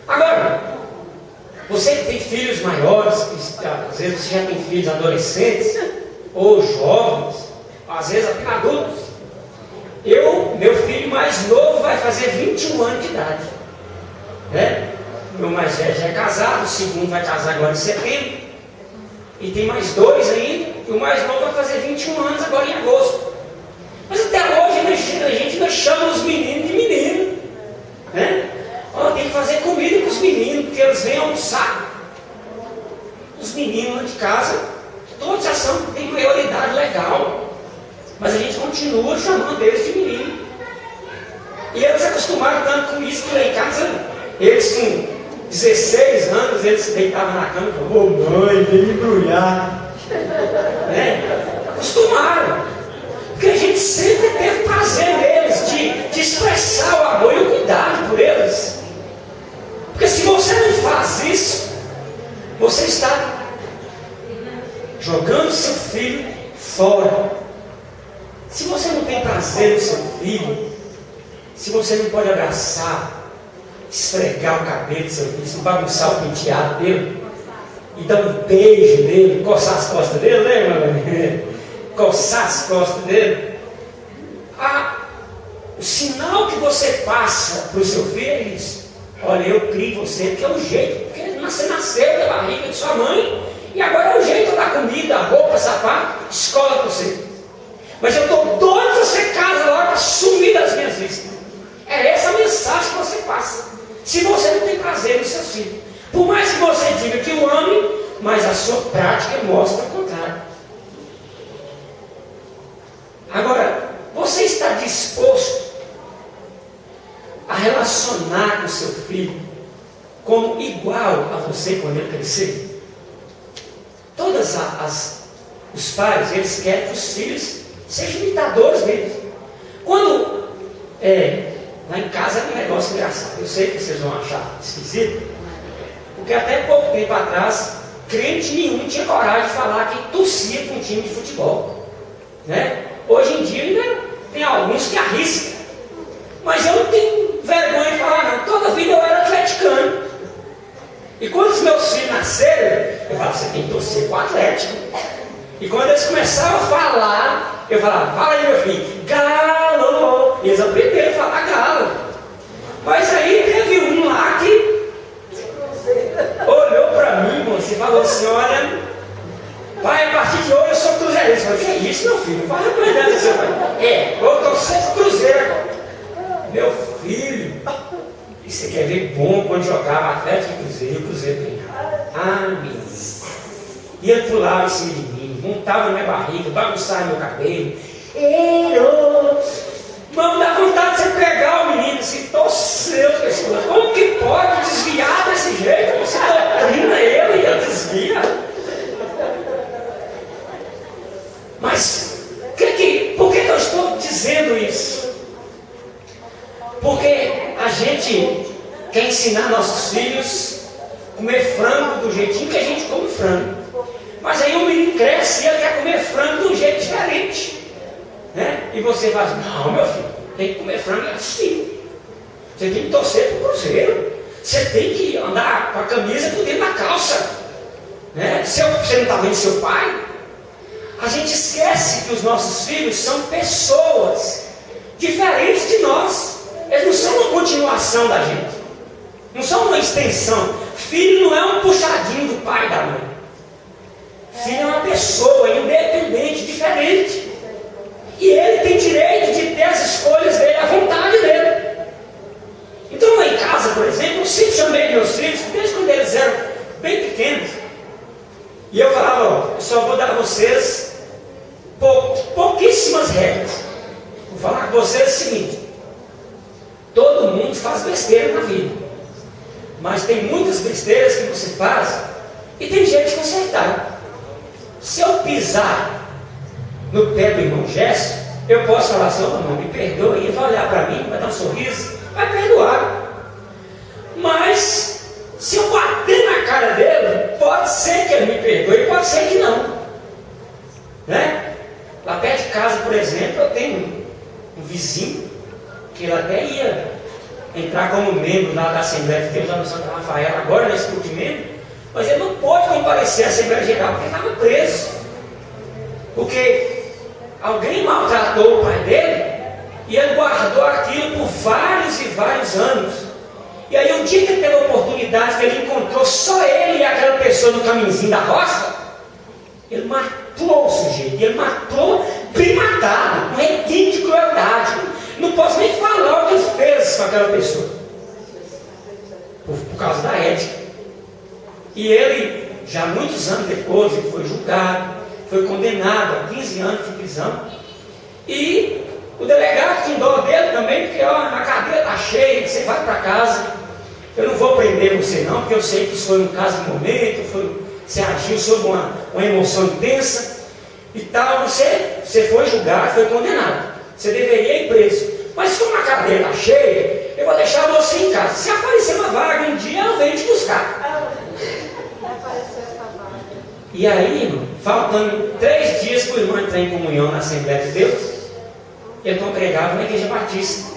Agora, você que tem filhos maiores, às vezes você já tem filhos adolescentes, ou jovens, às vezes até adultos. Meu filho mais novo vai fazer 21 anos de idade, né? Meu mais velho já é casado, o segundo vai casar agora em setembro, e tem mais 2 ainda, e o mais novo vai fazer 21 anos agora em agosto. Mas até hoje a gente ainda chama os meninos de menino, né? Tem que fazer comida com os meninos, porque eles vêm almoçar. Os meninos lá de casa, todos já têm maioridade legal, mas a gente continua chamando eles de menino. E eles acostumaram tanto com isso que lá em casa, eles com 16 anos, eles se deitavam na cama e falavam, ô mãe, vem me embrulhar. Né? Acostumaram. Porque a gente sempre teve prazer neles, de expressar o amor e o cuidado por eles. Porque fora. Se você não tem prazer no seu filho, se você não pode abraçar, esfregar o cabelo do seu filho, se bagunçar o penteado dele, e dar um beijo nele, coçar as costas dele, né? Coçar as costas dele. O sinal que você passa para o seu filho é isso. Olha, eu crio você, porque é o jeito, porque você nasceu da barriga de sua mãe, e agora é o jeito da comida, roupa, sapato, escola para você. Mas eu estou doido que você casa logo para sumir das minhas vistas. É essa a mensagem que você passa. Se você não tem prazer no seu filho, por mais que você diga que o ame, mas a sua prática mostra o contrário. Agora, você está disposto a relacionar com o seu filho como igual a você quando ele crescer? Todos os pais, eles querem que os filhos sejam imitadores deles. Quando lá em casa é um negócio engraçado. Eu sei que vocês vão achar esquisito, porque até pouco tempo atrás, crente nenhum tinha coragem de falar que torcia para um time de futebol, né? Hoje em dia ainda tem alguns que arriscam, mas eu não tenho vergonha de falar não. Toda vida eu era atleticano, e quando os meus filhos nasceram, eu falava, você tem que torcer para o Atlético. E quando eles começavam a falar, eu falava, fala aí meu filho, Galo. E eles aprenderam a falar Galo. Mas aí teve um lá que olhou para mim, moço, e falou assim, olha, pai, a partir de hoje eu sou cruzeirense. Eu falei, que é isso, meu filho? Vai aprender seu pai. Eu estou sempre cruzeiro agora. Meu filho, e você quer ver bom quando jogava Atlético e Cruzeiro, e o Cruzeiro ganhava. Ah, menino. E ele pulava em cima de mim, montava na minha barriga, bagunçava meu cabelo. Mano, dá vontade de você pegar o menino assim, torcer o pescoço. Como que pode desviar desse jeito? Você doutrina ele e ele desvia. Mas, por que eu estou dizendo isso? Porque a gente quer ensinar nossos filhos a comer frango do jeitinho que a gente come frango. Mas aí o menino cresce e ele quer comer frango de um jeito diferente, né? E você fala assim, não, meu filho, tem que comer frango assim. Você tem que torcer para o Cruzeiro. Você tem que andar com a camisa por dentro da calça, né? Você não está vendo seu pai? A gente esquece que os nossos filhos são pessoas diferentes de nós. Eles não são uma continuação da gente, não são uma extensão. Filho não é um puxadinho do pai e da mãe. Filho é uma pessoa independente, diferente. E ele tem direito de ter as escolhas dele, a vontade dele. Então lá em casa, por exemplo, eu sempre chamei meus filhos, desde quando eles eram bem pequenos. E eu falava, eu só vou dar a vocês pouquíssimas regras. Vou falar com vocês o seguinte: todo mundo faz besteira na vida, mas tem muitas besteiras que você faz e tem jeito de consertar. Se eu pisar no pé do irmão Gerson, eu posso falar assim, oh, irmão, me perdoe, ele vai olhar para mim, vai dar um sorriso, vai perdoar. Mas se eu bater na cara dele, pode ser que ele me perdoe, pode ser que não, né? Lá perto de casa, por exemplo, eu tenho um vizinho que ele até ia entrar como membro lá da Assembleia de Deus, lá no Santa Rafael, agora nesse culto de membro, mas ele não pôde comparecer à Assembleia Geral porque ele estava preso. Porque alguém maltratou o pai dele e ele guardou aquilo por vários e vários anos. E aí um dia que ele teve a oportunidade, que ele encontrou só ele e aquela pessoa no caminhozinho da roça, ele matou o sujeito. E ele matou bem matado, um requinte de crueldade. Não posso nem falar o que ele fez com aquela pessoa, por causa da ética. E ele, já muitos anos depois, ele foi julgado, foi condenado a 15 anos de prisão. E o delegado tinha dó dele também, porque ó, a cadeia está cheia, você vai para casa, eu não vou prender você não, porque eu sei que isso foi um caso de momento, você agiu sob uma emoção intensa e tal, você foi julgado, foi condenado, você deveria ir preso. Mas como a cadeia está cheia, eu vou deixar você em casa. Se aparecer uma vaga um dia, eu venho te buscar. E aí, irmão, faltando 3 dias para o irmão entrar entrar em comunhão na Assembleia de Deus, ele congregava na Igreja Batista.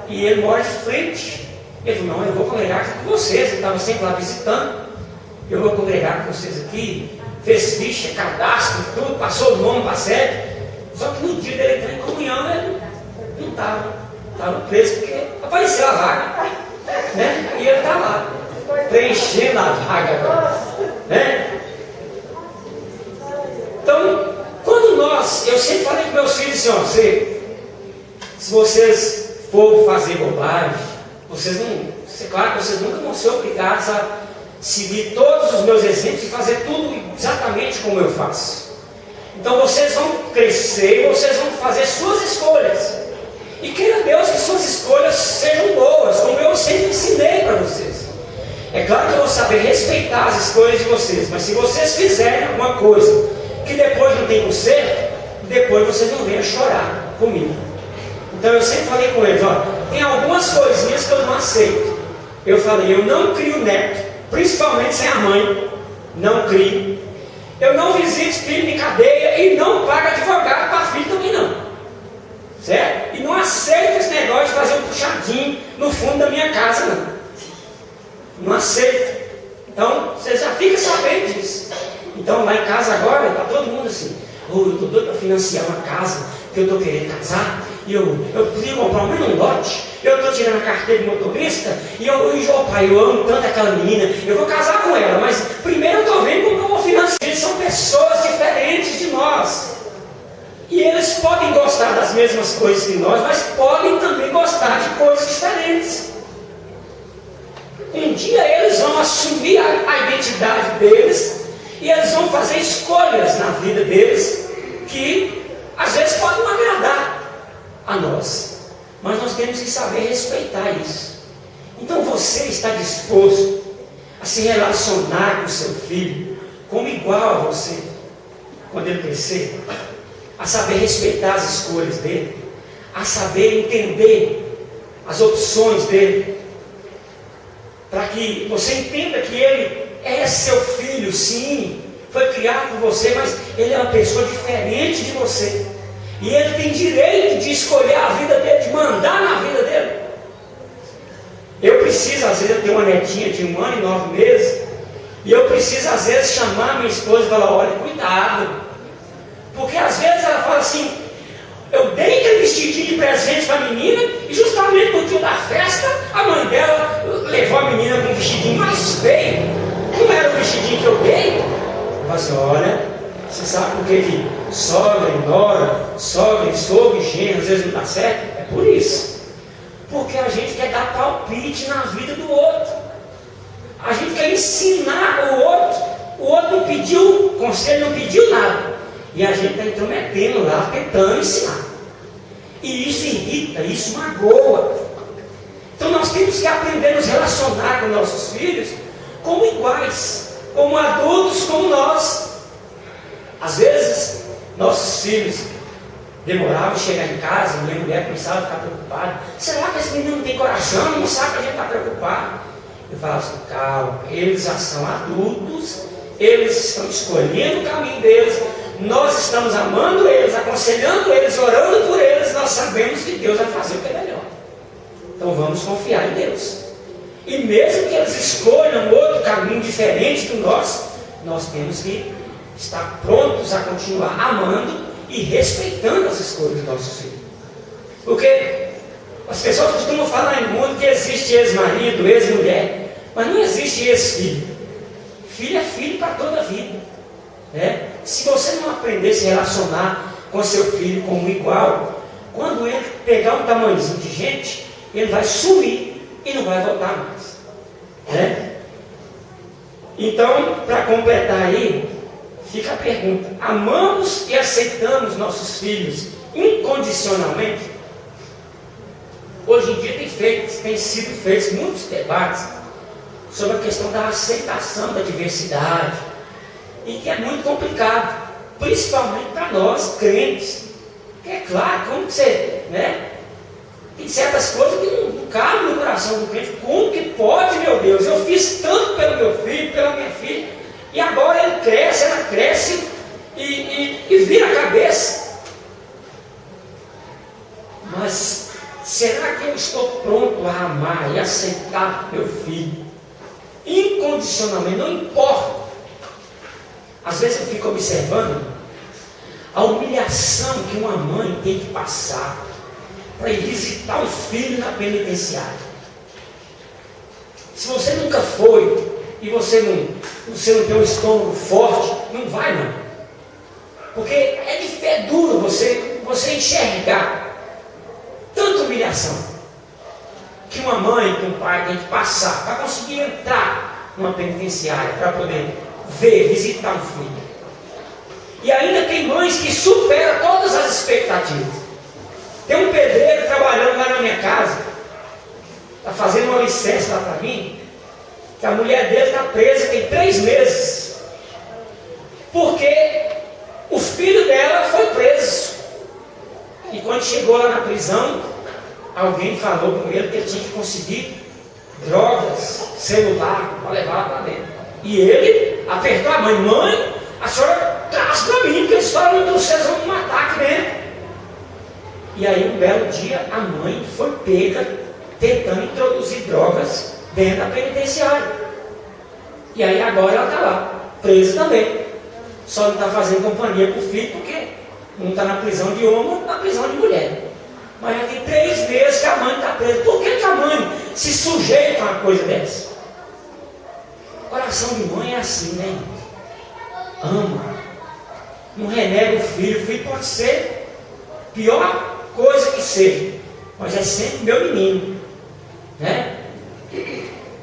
E ele mora de frente. Ele falou, não, eu vou congregar aqui com vocês. Ele estava sempre lá visitando. Eu vou congregar com vocês aqui. Fez ficha, cadastro, tudo, passou o nome para a sede. Só que no dia dele entrar em comunhão, ele não estava. Estava preso porque apareceu a vaga. Né? E ele está lá, preenchendo a vaga agora. Né? Então, quando eu sempre falei com meus filhos assim, ó, se vocês for fazer bobagem, claro que vocês nunca vão ser obrigados a seguir todos os meus exemplos e fazer tudo exatamente como eu faço. Então vocês vão crescer e vocês vão fazer suas escolhas. E queira Deus que suas escolhas sejam boas, como eu sempre ensinei para vocês. É claro que eu vou saber respeitar as escolhas de vocês, mas se vocês fizerem alguma coisa que depois não tem conserto, depois vocês não venham chorar comigo. Então eu sempre falei com eles, ó, tem algumas coisinhas que eu não aceito. Eu falei, eu não crio neto, principalmente sem a mãe, não crio. Eu não visito filho em cadeia e não pago advogado para filho também não. Certo? E não aceito esse negócio de fazer um puxadinho no fundo da minha casa não. Não aceito. Então, você já fica sabendo disso. Então, lá em casa agora, está todo mundo assim, eu estou doido para financiar uma casa, que eu estou querendo casar, e eu podia comprar um lote, eu estou tirando a carteira de motorista, e pai, eu amo tanto aquela menina, eu vou casar com ela, mas primeiro eu estou vendo como eu vou financiar. Eles são pessoas diferentes de nós. E eles podem gostar das mesmas coisas que nós, mas podem também gostar de coisas diferentes. Um dia eles vão assumir a identidade deles e eles vão fazer escolhas na vida deles que às vezes podem não agradar a nós, mas nós temos que saber respeitar isso. Então você está disposto a se relacionar com seu filho como igual a você quando ele crescer? A saber respeitar as escolhas dele, a saber entender as opções dele, para que você entenda que ele é seu filho, sim, foi criado por você, mas ele é uma pessoa diferente de você, e ele tem direito de escolher a vida dele, de mandar na vida dele. Eu preciso, às vezes, eu tenho uma netinha de 1 ano e 9 meses, e eu preciso, às vezes, chamar minha esposa e falar, olha, cuidado. Porque às vezes ela fala assim, eu dei aquele vestidinho de presente para a menina, e justamente no dia da festa, a mãe dela levou a menina com um vestidinho mais feio, não era o vestidinho que eu dei. Eu falo assim, olha, você sabe por que sogra e nora, sogra e sogro e genro, às vezes não dá certo? É por isso. Porque a gente quer dar palpite na vida do outro. A gente quer ensinar o outro não pediu conselho, não pediu nada. E a gente está intrometendo lá, tentando ensinar. E isso irrita, isso magoa. Então nós temos que aprender a nos relacionar com nossos filhos como iguais, como adultos, como nós. Às vezes, nossos filhos demoravam a chegar em casa, minha mulher começava a ficar preocupada. Será que esse menino não tem coração? Não sabe que a gente está preocupado? Eu falava assim, calma, eles já são adultos, eles estão escolhendo o caminho deles. Nós estamos amando eles, aconselhando eles, orando por eles. Nós sabemos que Deus vai fazer o que é melhor. Então vamos confiar em Deus. E mesmo que eles escolham outro caminho diferente do nosso, nós temos que estar prontos a continuar amando e respeitando as escolhas dos nossos filhos. Porque as pessoas costumam falar no mundo que existe ex-marido, ex-mulher, mas não existe ex-filho. Filho é filho para toda a vida. Se você não aprender a se relacionar com seu filho como igual, quando ele pegar um tamanhozinho de gente, ele vai sumir e não vai voltar mais. Então, para completar aí, fica a pergunta: amamos e aceitamos nossos filhos incondicionalmente? Hoje em dia tem sido feitos muitos debates sobre a questão da aceitação da diversidade, e que é muito complicado, principalmente para nós crentes. Porque é claro, como que você, tem certas coisas que não cabem no coração do crente. Como que pode, meu Deus? Eu fiz tanto pelo meu filho, pela minha filha, e agora ele cresce, ela cresce, e e vira a cabeça. Mas será que eu estou pronto a amar e aceitar meu filho incondicionalmente? Não importa. Às vezes eu fico observando a humilhação que uma mãe tem que passar para ir visitar o filho na penitenciária. Se você nunca foi e você não tem um estômago forte, não vai não. Porque é duro você enxergar tanta humilhação que uma mãe, que um pai tem que passar para conseguir entrar numa penitenciária, para poder visitar um filho. E ainda tem mães que superam todas as expectativas. Tem um pedreiro trabalhando lá na minha casa, está fazendo uma licença lá para mim, que a mulher dele está presa tem 3 meses, porque o filho dela foi preso. E quando chegou lá na prisão, alguém falou com ele que ele tinha que conseguir drogas, celular, para levar para dentro. E ele apertou a mãe: mãe, a senhora traz para mim, porque a senhora não vocês vão me matar aqui dentro. E aí um belo dia a mãe foi pega tentando introduzir drogas dentro da penitenciária. E aí agora ela está lá, presa também. Só não está fazendo companhia com o filho, porque não está na prisão de homem, ou na prisão de mulher. Mas já tem 3 meses que a mãe está presa. Por que a mãe se sujeita a uma coisa dessa? O coração de mãe é assim, né? Ama. Não renega o filho pode ser a pior coisa que seja, mas é sempre meu menino, né?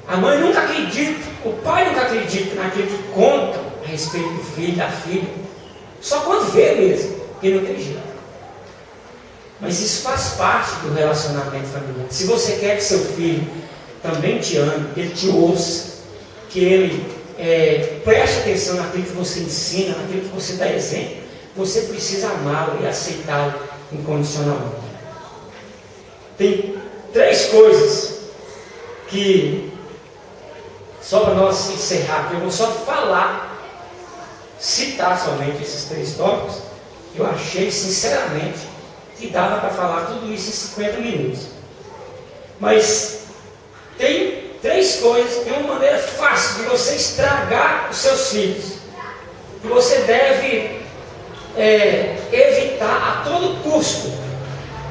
A mãe nunca acredita, o pai nunca acredita naquilo que conta a respeito do filho, da filha, só quando vê mesmo, que não tem jeito. Mas isso faz parte do relacionamento familiar. Se você quer que seu filho também te ame, que ele te ouça, que ele preste atenção naquilo que você ensina, naquilo que você dá exemplo, você precisa amá-lo e aceitá-lo incondicionalmente. Tem 3 coisas que, só para nós encerrar, eu vou só citar somente esses 3 tópicos. Eu achei sinceramente que dava para falar tudo isso em 50 minutos. Mas tem 3 coisas, tem uma maneira fácil de você estragar os seus filhos, que você deve evitar a todo custo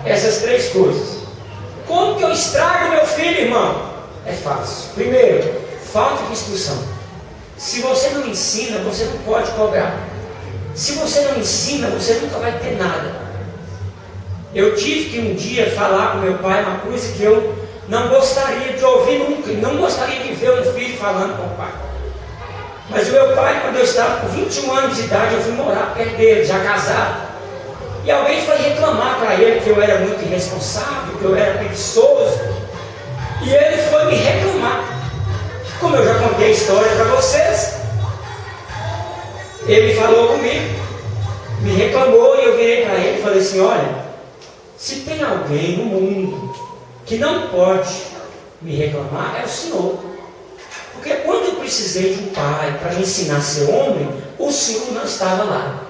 essas 3 coisas. Como que eu estrago meu filho, irmão? É fácil. Primeiro, falta de instrução. Se você não ensina, você não pode cobrar. Se você não ensina, você nunca vai ter nada. Eu tive que um dia falar com meu pai uma coisa que eu não gostaria de ouvir nunca, não gostaria de ver um filho falando com o pai. Mas o meu pai, quando eu estava com 21 anos de idade, eu fui morar perto dele, já casado. E alguém foi reclamar para ele que eu era muito irresponsável, que eu era preguiçoso. E ele foi me reclamar. Como eu já contei a história para vocês, ele falou comigo, me reclamou, e eu virei para ele e falei assim: olha, se tem alguém no mundo que não pode me reclamar, é o Senhor. Porque quando eu precisei de um pai para me ensinar a ser homem, o Senhor não estava lá.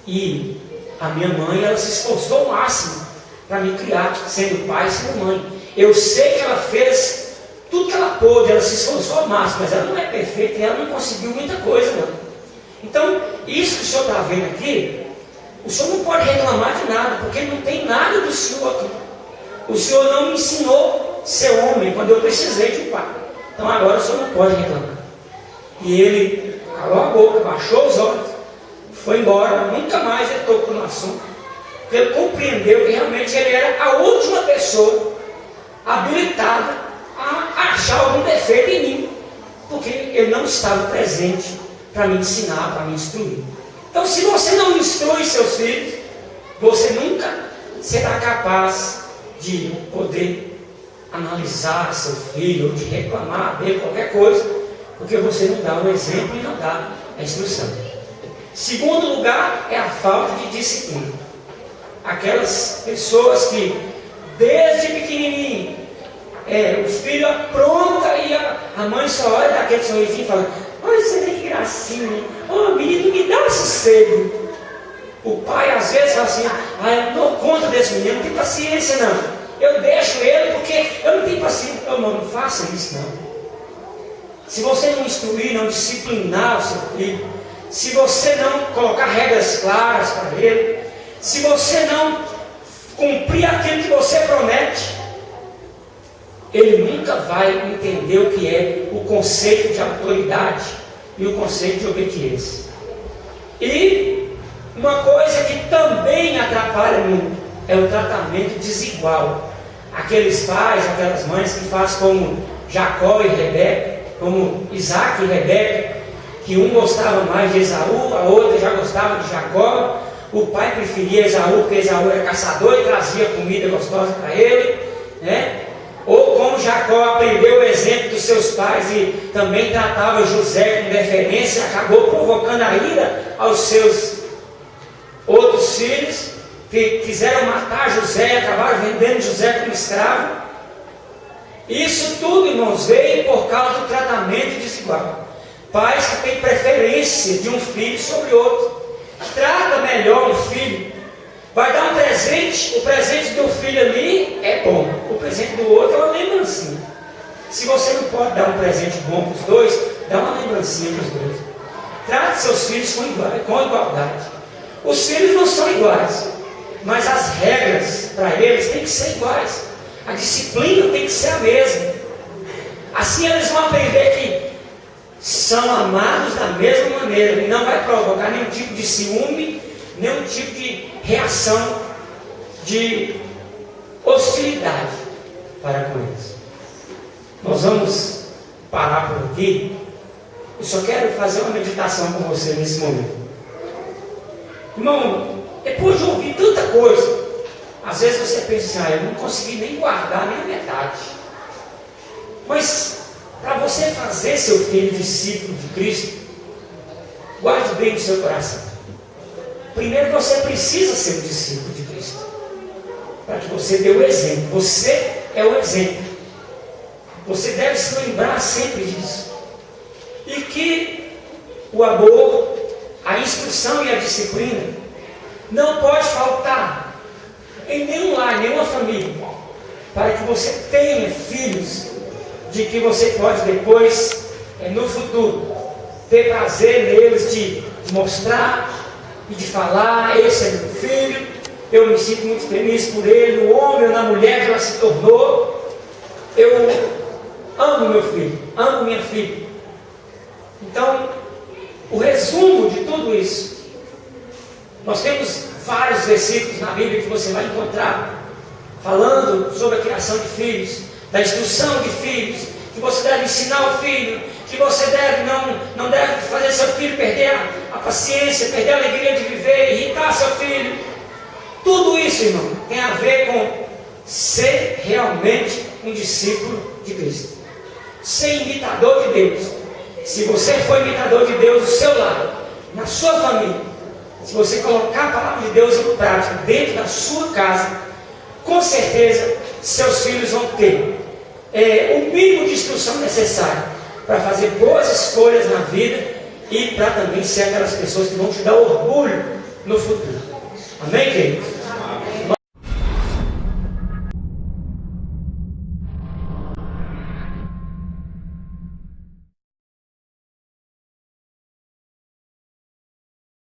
E a minha mãe, ela se esforçou ao máximo para me criar, sendo pai e sendo mãe. Eu sei que ela fez tudo que ela pôde, ela se esforçou ao máximo, mas ela não é perfeita e ela não conseguiu muita coisa, não. Então, isso que o senhor está vendo aqui, o senhor não pode reclamar de nada, porque não tem nada do senhor aqui. O senhor não me ensinou a ser homem quando eu precisei de um pai. Então agora o senhor não pode reclamar. E ele calou a boca, baixou os olhos, foi embora, nunca mais ele tocou no assunto. Porque ele compreendeu que realmente ele era a última pessoa habilitada a achar algum defeito em mim, porque ele não estava presente para me ensinar, para me instruir. Então, se você não instrui seus filhos, você nunca será capaz de poder analisar seu filho, ou de reclamar dele qualquer coisa, porque você não dá o exemplo e não dá a instrução. Segundo lugar, é a falta de disciplina. Aquelas pessoas que desde pequenininho o filho apronta e a mãe só olha daquele sorrisinho e fala: olha, você tem que gracinha, oh menino, me dá um sossego. O pai às vezes fala assim: eu não dou conta desse menino, não tenho paciência não. Eu deixo ele porque eu não tenho paciência. Não faça isso não. Se você não instruir, não disciplinar o seu filho, se você não colocar regras claras para ele, se você não cumprir aquilo que você promete, ele nunca vai entender o que é o conceito de autoridade e o conceito de obediência. E uma coisa que também atrapalha muito é o tratamento desigual. Aqueles pais, aquelas mães que fazem como Jacó e Rebeca, como Isaac e Rebeca, que um gostava mais de Esaú, a outra já gostava de Jacó. O pai preferia Esaú porque Esaú era caçador e trazia comida gostosa para ele, né? Ou como Jacó aprendeu o exemplo dos seus pais e também tratava José com deferência, acabou provocando a ira aos seus outros filhos, que quiseram matar José e acabaram vendendo José como escravo. Isso tudo, irmãos, veio por causa do tratamento desigual. Pais que têm preferência de um filho sobre outro, trata melhor um filho, vai dar um presente, o presente do filho ali é bom, o presente do outro é uma lembrancinha. Se você não pode dar um presente bom para os dois, dá uma lembrancinha para os dois. Trate seus filhos com igualdade. Os filhos não são iguais, mas as regras para eles têm que ser iguais. A disciplina tem que ser a mesma. Assim eles vão aprender que são amados da mesma maneira e não vai provocar nenhum tipo de ciúme, nenhum tipo de reação de hostilidade para com eles. Nós vamos parar por aqui. Eu só quero fazer uma meditação com você nesse momento. Irmão, depois de ouvir tanta coisa, às vezes você pensa assim: eu não consegui nem guardar nem a metade. Mas para você fazer seu filho discípulo de Cristo, guarde bem no seu coração. Primeiro, você precisa ser um discípulo de Cristo, para que você dê o exemplo. Você é o exemplo. Você deve se lembrar sempre disso. E que o amor, a instrução e a disciplina não pode faltar em nenhum lar, nenhuma família, para que você tenha filhos de que você pode depois, no futuro, ter prazer neles de mostrar e de falar: esse é meu filho, eu me sinto muito feliz por ele, o homem ou na mulher que ela se tornou, eu amo meu filho, amo minha filha. Então, o resumo de tudo isso, nós temos vários versículos na Bíblia que você vai encontrar falando sobre a criação de filhos, da instrução de filhos, que você deve ensinar o filho, que você não deve fazer seu filho perder a paciência, perder a alegria de viver, irritar seu filho. Tudo isso, irmão, tem a ver com ser realmente um discípulo de Cristo, ser imitador de Deus. Se você for imitador de Deus no seu lar, na sua família, se você colocar a palavra de Deus em prática dentro da sua casa, com certeza seus filhos vão ter o mínimo de instrução necessária para fazer boas escolhas na vida e para também ser aquelas pessoas que vão te dar orgulho no futuro. Amém, queridos?